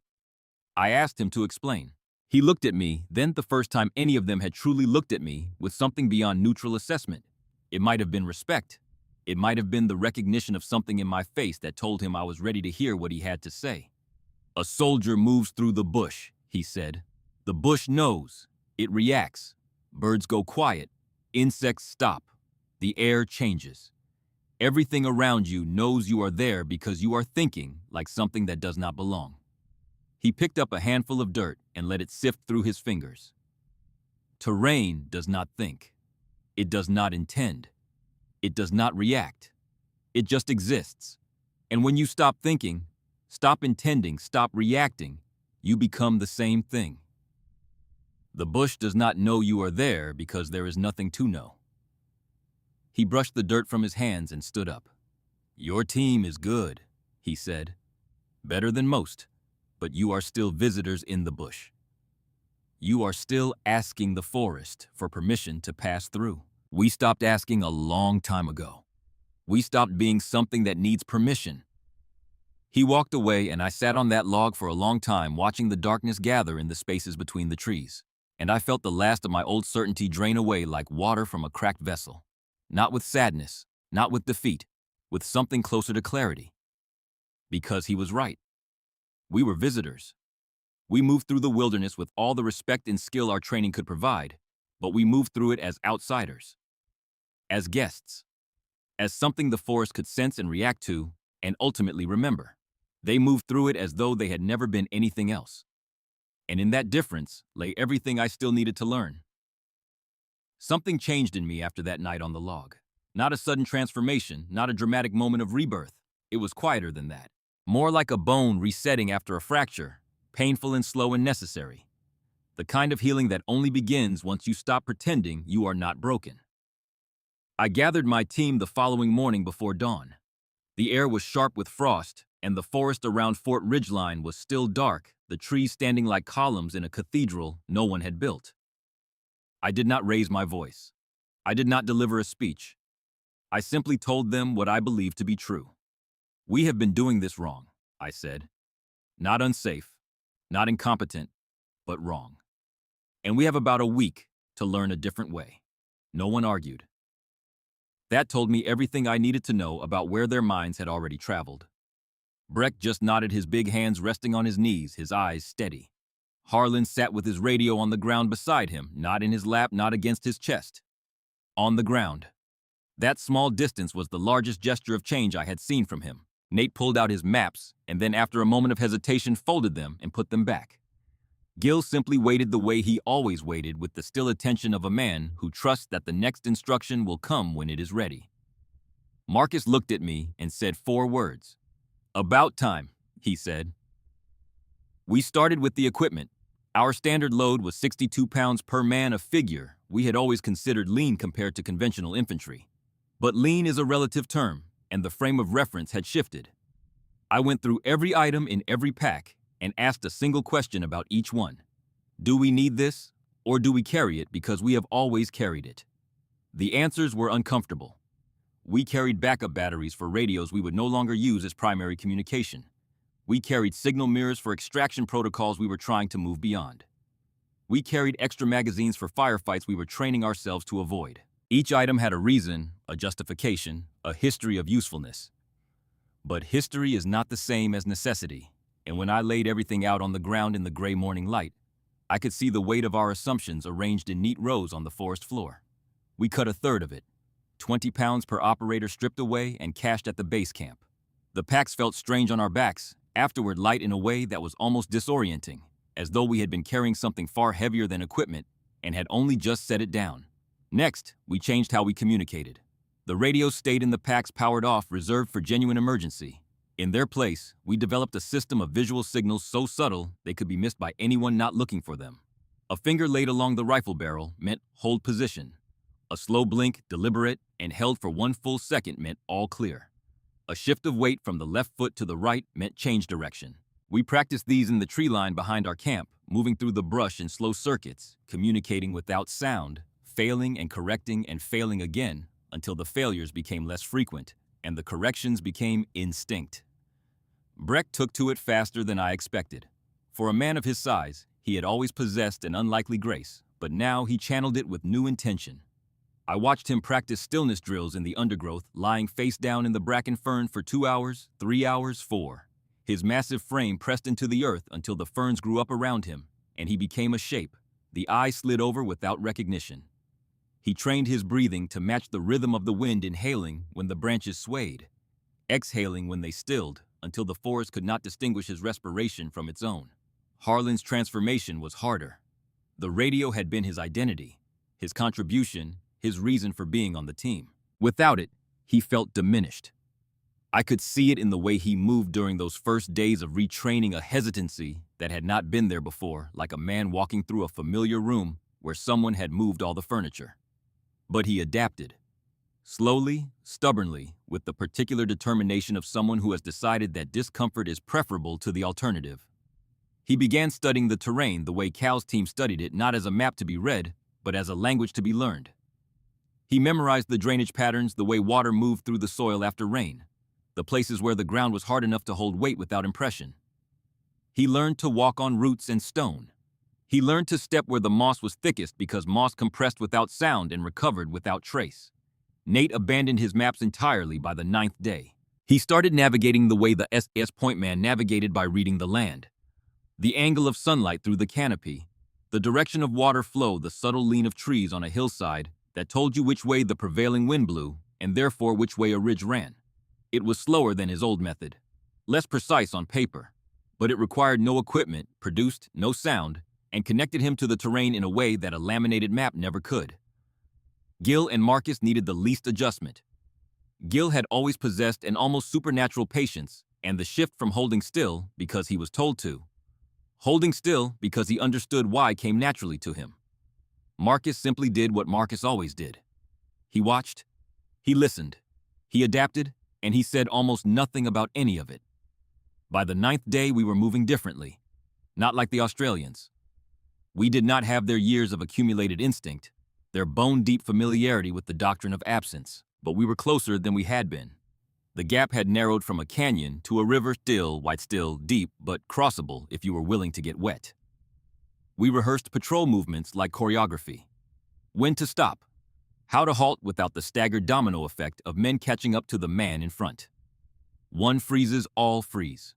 I asked him to explain. He looked at me, then the first time any of them had truly looked at me, with something beyond neutral assessment. It might have been respect. It might have been the recognition of something in my face that told him I was ready to hear what he had to say. "A soldier moves through the bush," he said. "The bush knows. It reacts. Birds go quiet. Insects stop. The air changes. Everything around you knows you are there because you are thinking like something that does not belong." He picked up a handful of dirt and let it sift through his fingers. Terrain does not think. It does not intend. It does not react. It just exists. And when you stop thinking, stop intending, stop reacting, you become the same thing. The bush does not know you are there because there is nothing to know. He brushed the dirt from his hands and stood up. "Your team is good," he said. "Better than most, but you are still visitors in the bush." You are still asking the forest for permission to pass through. We stopped asking a long time ago. We stopped being something that needs permission. He walked away, and I sat on that log for a long time, watching the darkness gather in the spaces between the trees. And I felt the last of my old certainty drain away like water from a cracked vessel. Not with sadness, not with defeat, with something closer to clarity. Because he was right. We were visitors. We moved through the wilderness with all the respect and skill our training could provide, but we moved through it as outsiders, as guests, as something the forest could sense and react to, and ultimately remember. They moved through it as though they had never been anything else. And in that difference lay everything I still needed to learn. Something changed in me after that night on the log. Not a sudden transformation, not a dramatic moment of rebirth. It was quieter than that. More like a bone resetting after a fracture, painful and slow and necessary. The kind of healing that only begins once you stop pretending you are not broken. I gathered my team the following morning before dawn. The air was sharp with frost, and the forest around Fort Ridgeline was still dark, the trees standing like columns in a cathedral no one had built. I did not raise my voice. I did not deliver a speech. I simply told them what I believed to be true. We have been doing this wrong, I said. Not unsafe, not incompetent, but wrong. And we have about a week to learn a different way. No one argued. That told me everything I needed to know about where their minds had already traveled. Breck just nodded, his big hands resting on his knees, his eyes steady. Harlan sat with his radio on the ground beside him, not in his lap, not against his chest. On the ground. That small distance was the largest gesture of change I had seen from him. Nate pulled out his maps, and then after a moment of hesitation folded them and put them back. Gil simply waited the way he always waited, with the still attention of a man who trusts that the next instruction will come when it is ready. Marcus looked at me and said 4 words. "About time," he said. We started with the equipment. Our standard load was 62 pounds per man, a figure we had always considered lean compared to conventional infantry. But lean is a relative term, and the frame of reference had shifted. I went through every item in every pack and asked a single question about each one. Do we need this, or do we carry it because we have always carried it? The answers were uncomfortable. We carried backup batteries for radios we would no longer use as primary communication. We carried signal mirrors for extraction protocols we were trying to move beyond. We carried extra magazines for firefights we were training ourselves to avoid. Each item had a reason, a justification, a history of usefulness. But history is not the same as necessity, and when I laid everything out on the ground in the gray morning light, I could see the weight of our assumptions arranged in neat rows on the forest floor. We cut 1/3 of it, 20 pounds per operator stripped away and cached at the base camp. The packs felt strange on our backs, afterward light in a way that was almost disorienting, as though we had been carrying something far heavier than equipment and had only just set it down. Next, we changed how we communicated. The radios stayed in the packs powered off, reserved for genuine emergency. In their place, we developed a system of visual signals so subtle they could be missed by anyone not looking for them. A finger laid along the rifle barrel meant hold position. A slow blink, deliberate, and held for 1 full second meant all clear. A shift of weight from the left foot to the right meant change direction. We practiced these in the tree line behind our camp, moving through the brush in slow circuits, communicating without sound, failing and correcting and failing again until the failures became less frequent and the corrections became instinct. Breck took to it faster than I expected. For a man of his size, he had always possessed an unlikely grace, but now he channeled it with new intention. I watched him practice stillness drills in the undergrowth, lying face down in the bracken fern for 2 hours, 3 hours, 4. His massive frame pressed into the earth until the ferns grew up around him, and he became a shape. The eye slid over without recognition. He trained his breathing to match the rhythm of the wind, inhaling when the branches swayed, exhaling when they stilled, until the forest could not distinguish his respiration from its own. Harlan's transformation was harder. The radio had been his identity, his contribution, his reason for being on the team. Without it, he felt diminished. I could see it in the way he moved during those first days of retraining, a hesitancy that had not been there before, like a man walking through a familiar room where someone had moved all the furniture. But he adapted. Slowly, stubbornly, with the particular determination of someone who has decided that discomfort is preferable to the alternative. He began studying the terrain the way Cal's team studied it, not as a map to be read, but as a language to be learned. He memorized the drainage patterns, the way water moved through the soil after rain, the places where the ground was hard enough to hold weight without impression. He learned to walk on roots and stone. He learned to step where the moss was thickest because moss compressed without sound and recovered without trace. Nate abandoned his maps entirely by the 9th day. He started navigating the way the SAS point man navigated, by reading the land. The angle of sunlight through the canopy, the direction of water flow, the subtle lean of trees on a hillside that told you which way the prevailing wind blew and therefore which way a ridge ran. It was slower than his old method, less precise on paper, but it required no equipment, produced no sound, and connected him to the terrain in a way that a laminated map never could. Gil and Marcus needed the least adjustment. Gil had always possessed an almost supernatural patience and the shift from holding still because he was told to, holding still because he understood why, came naturally to him. Marcus simply did what Marcus always did. He watched, he listened, he adapted, and he said almost nothing about any of it. By the 9th day, we were moving differently, not like the Australians. We did not have their years of accumulated instinct, their bone-deep familiarity with the doctrine of absence, but we were closer than we had been. The gap had narrowed from a canyon to a river, still wide, still deep, but crossable if you were willing to get wet. We rehearsed patrol movements like choreography. When to stop, how to halt without the staggered domino effect of men catching up to the man in front. One freezes, all freeze.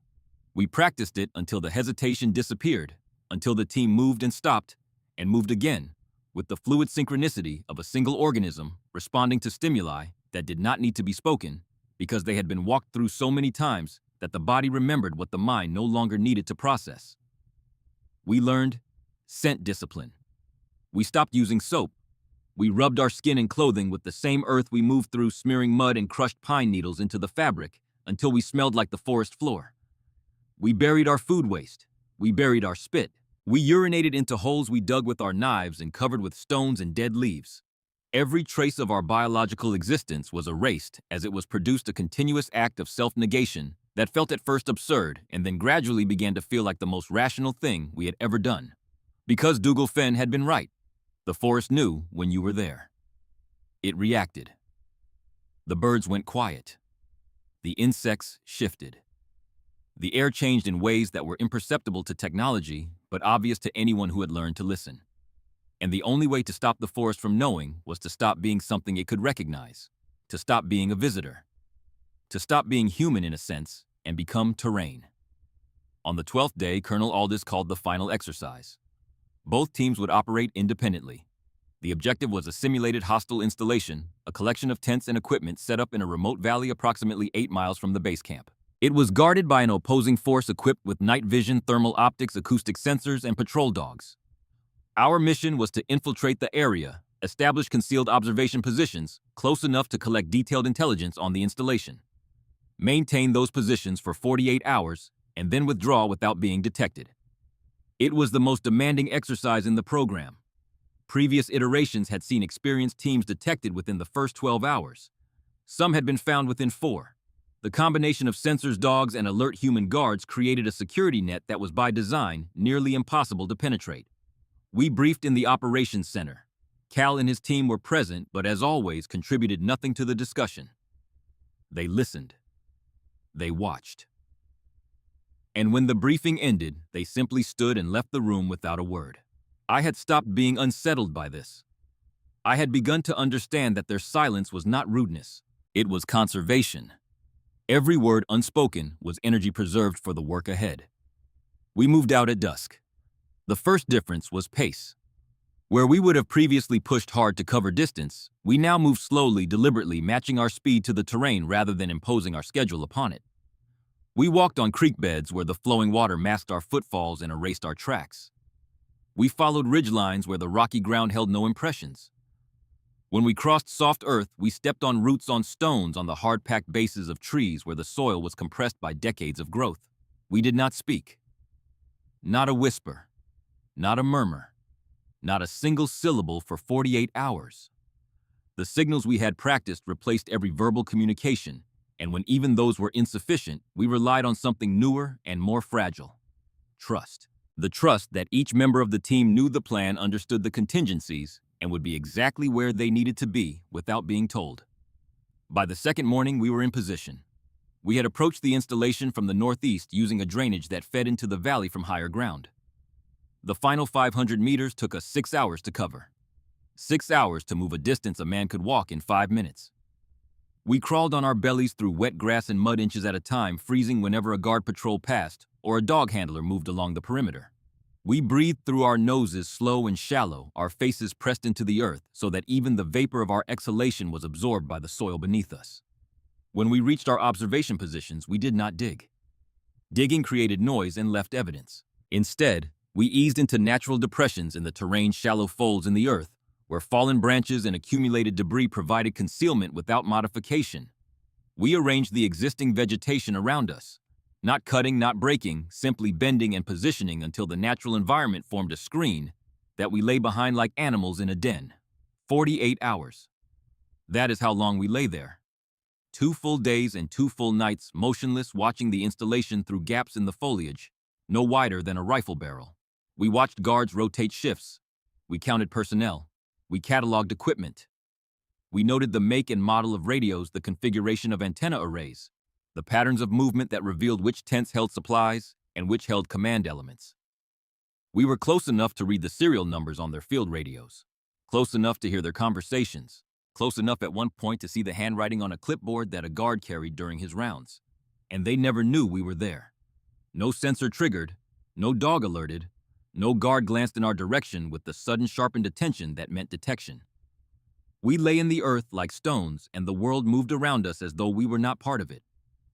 We practiced it until the hesitation disappeared, until the team moved and stopped, and moved again, with the fluid synchronicity of a single organism responding to stimuli that did not need to be spoken, because they had been walked through so many times that the body remembered what the mind no longer needed to process. We learned scent discipline. We stopped using soap. We rubbed our skin and clothing with the same earth we moved through, smearing mud and crushed pine needles into the fabric until we smelled like the forest floor. We buried our food waste. We buried our spit. We urinated into holes we dug with our knives and covered with stones and dead leaves. Every trace of our biological existence was erased as it was produced, a continuous act of self-negation that felt at first absurd and then gradually began to feel like the most rational thing we had ever done. Because Dougal Fenn had been right. The forest knew when you were there. It reacted. The birds went quiet. The insects shifted. The air changed in ways that were imperceptible to technology, but obvious to anyone who had learned to listen. And the only way to stop the forest from knowing was to stop being something it could recognize, to stop being a visitor, to stop being human in a sense, and become terrain. On the 12th day, Colonel Aldis called the final exercise. Both teams would operate independently. The objective was a simulated hostile installation, a collection of tents and equipment set up in a remote valley approximately 8 miles from the base camp. It was guarded by an opposing force equipped with night vision, thermal optics, acoustic sensors, and patrol dogs. Our mission was to infiltrate the area, establish concealed observation positions close enough to collect detailed intelligence on the installation, maintain those positions for 48 hours, and then withdraw without being detected. It was the most demanding exercise in the program. Previous iterations had seen experienced teams detected within the first 12 hours. Some had been found within 4. The combination of sensors, dogs, and alert human guards created a security net that was by design nearly impossible to penetrate. We briefed in the operations center. Cal and his team were present, but as always, contributed nothing to the discussion. They listened. They watched. And when the briefing ended, they simply stood and left the room without a word. I had stopped being unsettled by this. I had begun to understand that their silence was not rudeness. It was conservation. Every word unspoken was energy preserved for the work ahead. We moved out at dusk. The first difference was pace. Where we would have previously pushed hard to cover distance, we now moved slowly, deliberately, matching our speed to the terrain rather than imposing our schedule upon it. We walked on creek beds where the flowing water masked our footfalls and erased our tracks. We followed ridgelines where the rocky ground held no impressions. When we crossed soft earth, we stepped on roots, on stones, on the hard-packed bases of trees where the soil was compressed by decades of growth. We did not speak. Not a whisper. Not a murmur. Not a single syllable for 48 hours. The signals we had practiced replaced every verbal communication, and when even those were insufficient, we relied on something newer and more fragile: trust. The trust that each member of the team knew the plan, understood the contingencies, and would be exactly where they needed to be without being told. By the second morning, we were in position. We had approached the installation from the northeast using a drainage that fed into the valley from higher ground. The final 500 meters took us 6 hours to cover. 6 hours to move a distance a man could walk in 5 minutes. We crawled on our bellies through wet grass and mud inches at a time, freezing whenever a guard patrol passed or a dog handler moved along the perimeter. We breathed through our noses slow and shallow, our faces pressed into the earth so that even the vapor of our exhalation was absorbed by the soil beneath us. When we reached our observation positions, we did not dig. Digging created noise and left evidence. Instead, we eased into natural depressions in the terrain's shallow folds in the earth, where fallen branches and accumulated debris provided concealment without modification. We arranged the existing vegetation around us, not cutting, not breaking, simply bending and positioning until the natural environment formed a screen that we lay behind like animals in a den. 48 hours. That is how long we lay there. 2 full days and 2 full nights, motionless, watching the installation through gaps in the foliage, no wider than a rifle barrel. We watched guards rotate shifts. We counted personnel. We cataloged equipment. We noted the make and model of radios, the configuration of antenna arrays, the patterns of movement that revealed which tents held supplies and which held command elements. We were close enough to read the serial numbers on their field radios, close enough to hear their conversations, close enough at one point to see the handwriting on a clipboard that a guard carried during his rounds. And they never knew we were there. No sensor triggered, no dog alerted, no guard glanced in our direction with the sudden sharpened attention that meant detection. We lay in the earth like stones, and the world moved around us as though we were not part of it.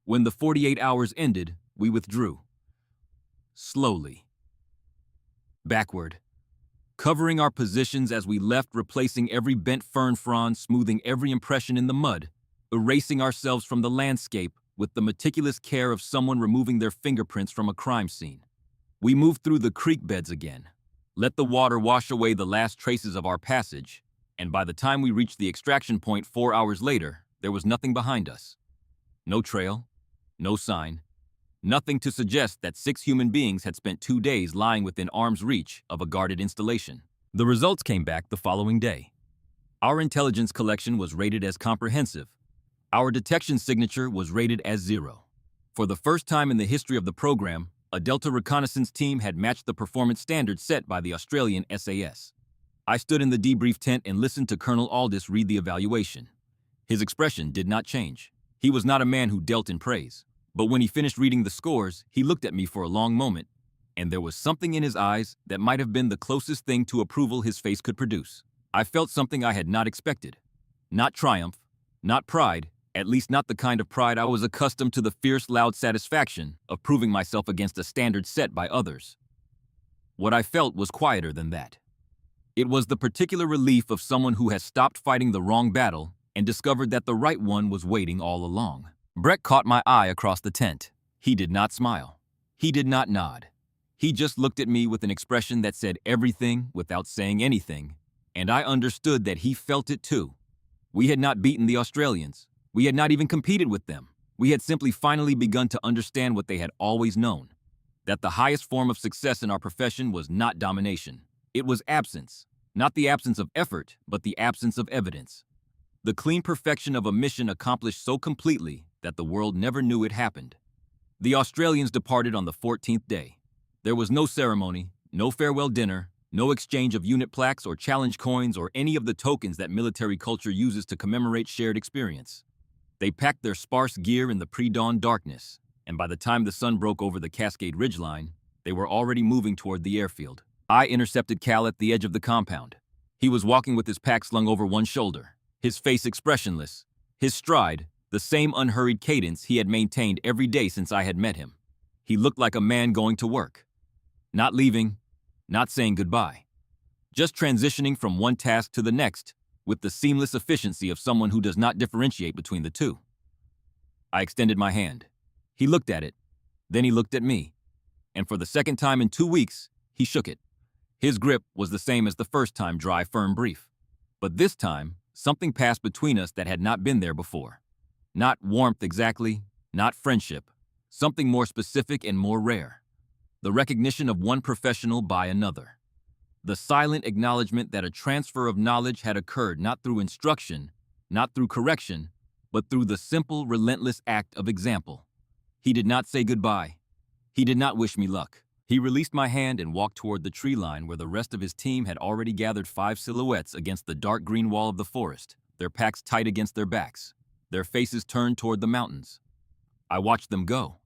When the 48 hours ended, we withdrew. Slowly. Backward. Covering our positions as we left, replacing every bent fern frond, smoothing every impression in the mud, erasing ourselves from the landscape with the meticulous care of someone removing their fingerprints from a crime scene. We moved through the creek beds again, let the water wash away the last traces of our passage, and by the time we reached the extraction point 4 hours later, there was nothing behind us. No trail, no sign, nothing to suggest that 6 human beings had spent 2 days lying within arm's reach of a guarded installation. The results came back the following day. Our intelligence collection was rated as comprehensive. Our detection signature was rated as 0. For the first time in the history of the program, a Delta reconnaissance team had matched the performance standards set by the Australian SAS. I stood in the debrief tent and listened to Colonel Aldis read the evaluation. His expression did not change. He was not a man who dealt in praise. But when he finished reading the scores, he looked at me for a long moment, and there was something in his eyes that might have been the closest thing to approval his face could produce. I felt something I had not expected. Not triumph, not pride, at least not the kind of pride I was accustomed to, the fierce, loud satisfaction of proving myself against a standard set by others. What I felt was quieter than that. It was the particular relief of someone who has stopped fighting the wrong battle and discovered that the right one was waiting all along. Brett caught my eye across the tent. He did not smile. He did not nod. He just looked at me with an expression that said everything without saying anything, and I understood that he felt it too. We had not beaten the Australians. We had not even competed with them. We had simply finally begun to understand what they had always known, that the highest form of success in our profession was not domination. It was absence, not the absence of effort, but the absence of evidence. The clean perfection of a mission accomplished so completely that the world never knew it happened. The Australians departed on the 14th day. There was no ceremony, no farewell dinner, no exchange of unit plaques or challenge coins or any of the tokens that military culture uses to commemorate shared experience. They packed their sparse gear in the pre-dawn darkness, and by the time the sun broke over the Cascade Ridgeline, they were already moving toward the airfield. I intercepted Cal at the edge of the compound. He was walking with his pack slung over one shoulder, his face expressionless, his stride the same unhurried cadence he had maintained every day since I had met him. He looked like a man going to work. Not leaving, not saying goodbye. Just transitioning from one task to the next with the seamless efficiency of someone who does not differentiate between the two. I extended my hand. He looked at it. Then he looked at me. And for the second time in 2 weeks, he shook it. His grip was the same as the first time, dry, firm, brief. But this time, something passed between us that had not been there before. Not warmth exactly, not friendship. Something more specific and more rare. the recognition of one professional by another. The silent acknowledgement that a transfer of knowledge had occurred not through instruction, not through correction, but through the simple, relentless act of example. He did not say goodbye. He did not wish me luck. He released my hand and walked toward the tree line where the rest of his team had already gathered 5 silhouettes against the dark green wall of the forest, their packs tight against their backs, their faces turned toward the mountains. I watched them go.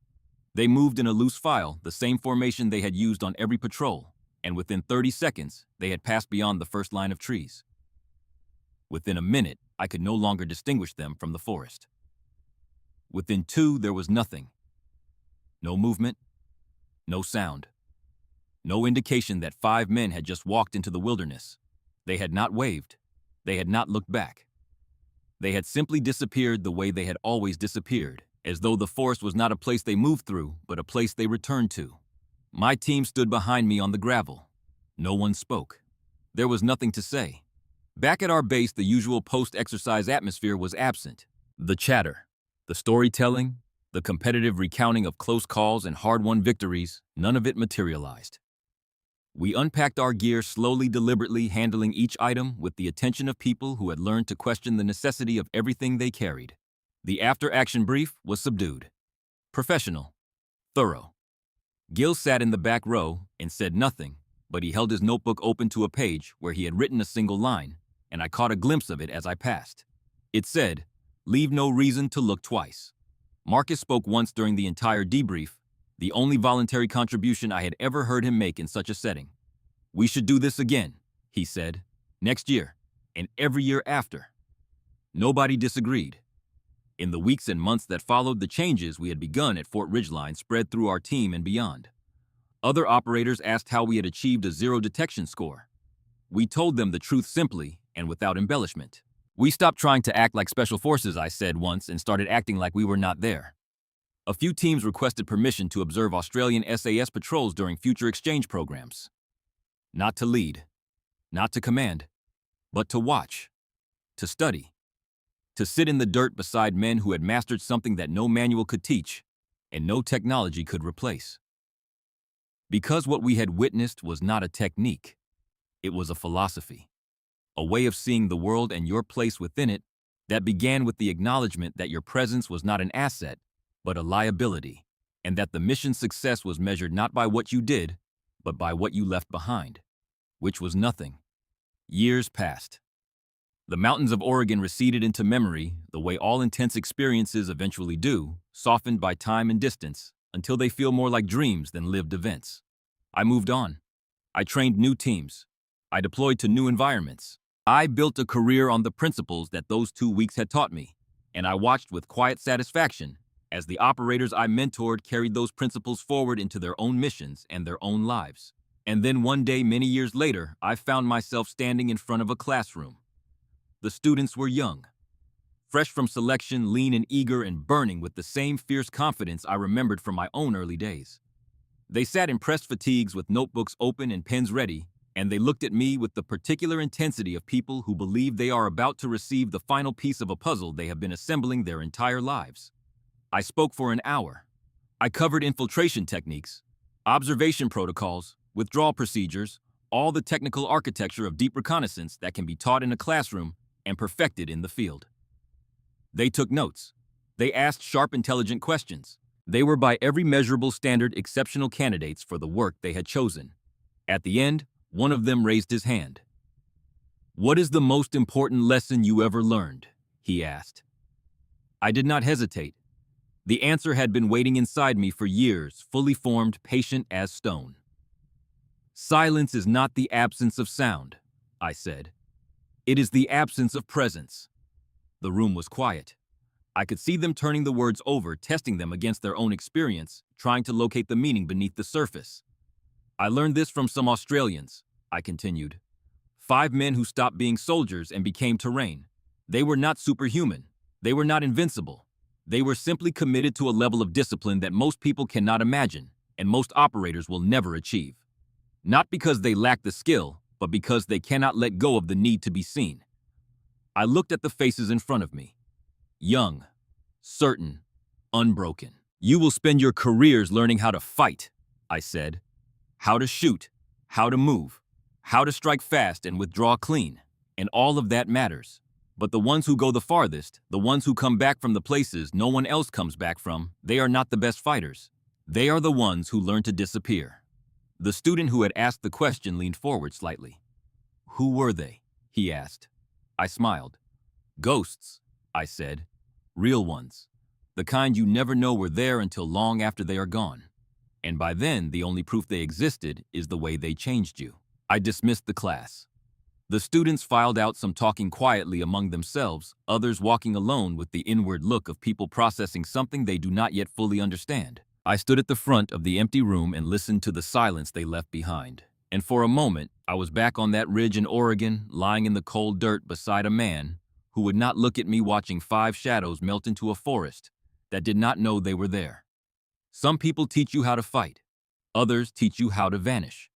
They moved in a loose file, the same formation they had used on every patrol, and within 30 seconds, they had passed beyond the first line of trees. Within a minute, I could no longer distinguish them from the forest. Within 2, there was nothing. No movement, no sound. No indication that 5 men had just walked into the wilderness. They had not waved. They had not looked back. They had simply disappeared the way they had always disappeared, as though the forest was not a place they moved through, but a place they returned to. My team stood behind me on the gravel. No one spoke. There was nothing to say. Back at our base, the usual post-exercise atmosphere was absent. The chatter, the storytelling, the competitive recounting of close calls and hard-won victories, none of it materialized. We unpacked our gear slowly, deliberately, handling each item with the attention of people who had learned to question the necessity of everything they carried. The after-action brief was subdued, professional, thorough. Gil sat in the back row and said nothing, but he held his notebook open to a page where he had written a single line, and I caught a glimpse of it as I passed. It said, "Leave no reason to look twice." Marcus spoke once during the entire debrief, the only voluntary contribution I had ever heard him make in such a setting. "We should do this again," he said, "next year, and every year after." Nobody disagreed. In the weeks and months that followed, the changes we had begun at Fort Ridgeline spread through our team and beyond. Other operators asked how we had achieved a 0 detection score. We told them the truth simply and without embellishment. "We stopped trying to act like special forces," I said once, and started acting like we were not there. A few teams requested permission to observe Australian SAS patrols during future exchange programs. Not to lead, not to command, but to watch, to study, to sit in the dirt beside men who had mastered something that no manual could teach and no technology could replace. Because what we had witnessed was not a technique, it was a philosophy. A way of seeing the world and your place within it that began with the acknowledgement that your presence was not an asset, but a liability, and that the mission's success was measured not by what you did, but by what you left behind, which was nothing. Years passed. The mountains of Oregon receded into memory, the way all intense experiences eventually do, softened by time and distance, until they feel more like dreams than lived events. I moved on. I trained new teams. I deployed to new environments. I built a career on the principles that those 2 weeks had taught me, and I watched with quiet satisfaction as the operators I mentored carried those principles forward into their own missions and their own lives. And then one day, many years later, I found myself standing in front of a classroom. The students were young, fresh from selection, lean and eager and burning with the same fierce confidence I remembered from my own early days. They sat in pressed fatigues with notebooks open and pens ready, and they looked at me with the particular intensity of people who believe they are about to receive the final piece of a puzzle they have been assembling their entire lives. I spoke for an hour. I covered infiltration techniques, observation protocols, withdrawal procedures, all the technical architecture of deep reconnaissance that can be taught in a classroom and perfected in the field. They took notes. They asked sharp, intelligent questions. They were by every measurable standard exceptional candidates for the work they had chosen. At the end, one of them raised his hand. "What is the most important lesson you ever learned?" he asked. I did not hesitate. The answer had been waiting inside me for years, fully formed, patient as stone. "Silence is not the absence of sound," I said. "It is the absence of presence." The room was quiet. I could see them turning the words over, testing them against their own experience, trying to locate the meaning beneath the surface. "I learned this from some Australians," I continued. 5 men who stopped being soldiers and became terrain. They were not superhuman. They were not invincible. They were simply committed to a level of discipline that most people cannot imagine, and most operators will never achieve. Not because they lack the skill, but because they cannot let go of the need to be seen. I looked at the faces in front of me. Young, certain, unbroken. "You will spend your careers learning how to fight," I said, how to shoot, how to move, how to strike fast and withdraw clean. And all of that matters. But the ones who go the farthest, the ones who come back from the places no one else comes back from, they are not the best fighters. They are the ones who learn to disappear. The student who had asked the question leaned forward slightly. Who were they? He asked. I smiled. Ghosts, I said. Real ones. The kind you never know were there until long after they are gone. And by then, the only proof they existed is the way they changed you. I dismissed the class. The students filed out, some talking quietly among themselves, others walking alone with the inward look of people processing something they do not yet fully understand. I stood at the front of the empty room and listened to the silence they left behind. And for a moment, I was back on that ridge in Oregon, lying in the cold dirt beside a man who would not look at me, watching 5 shadows melt into a forest that did not know they were there. Some people teach you how to fight. Others teach you how to vanish.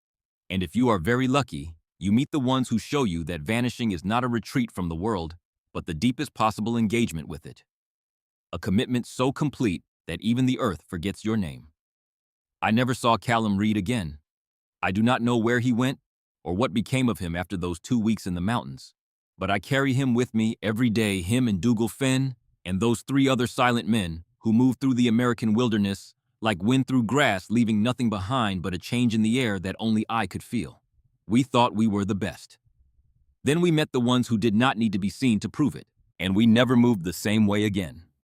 And if you are very lucky, you meet the ones who show you that vanishing is not a retreat from the world, but the deepest possible engagement with it. A commitment so complete that even the earth forgets your name. I never saw Callum Reed again. I do not know where he went or what became of him after those 2 weeks in the mountains, but I carry him with me every day, him and Dougal Fenn and those 3 other silent men who moved through the American wilderness like wind through grass, leaving nothing behind but a change in the air that only I could feel. We thought we were the best. Then we met the ones who did not need to be seen to prove it, and we never moved the same way again.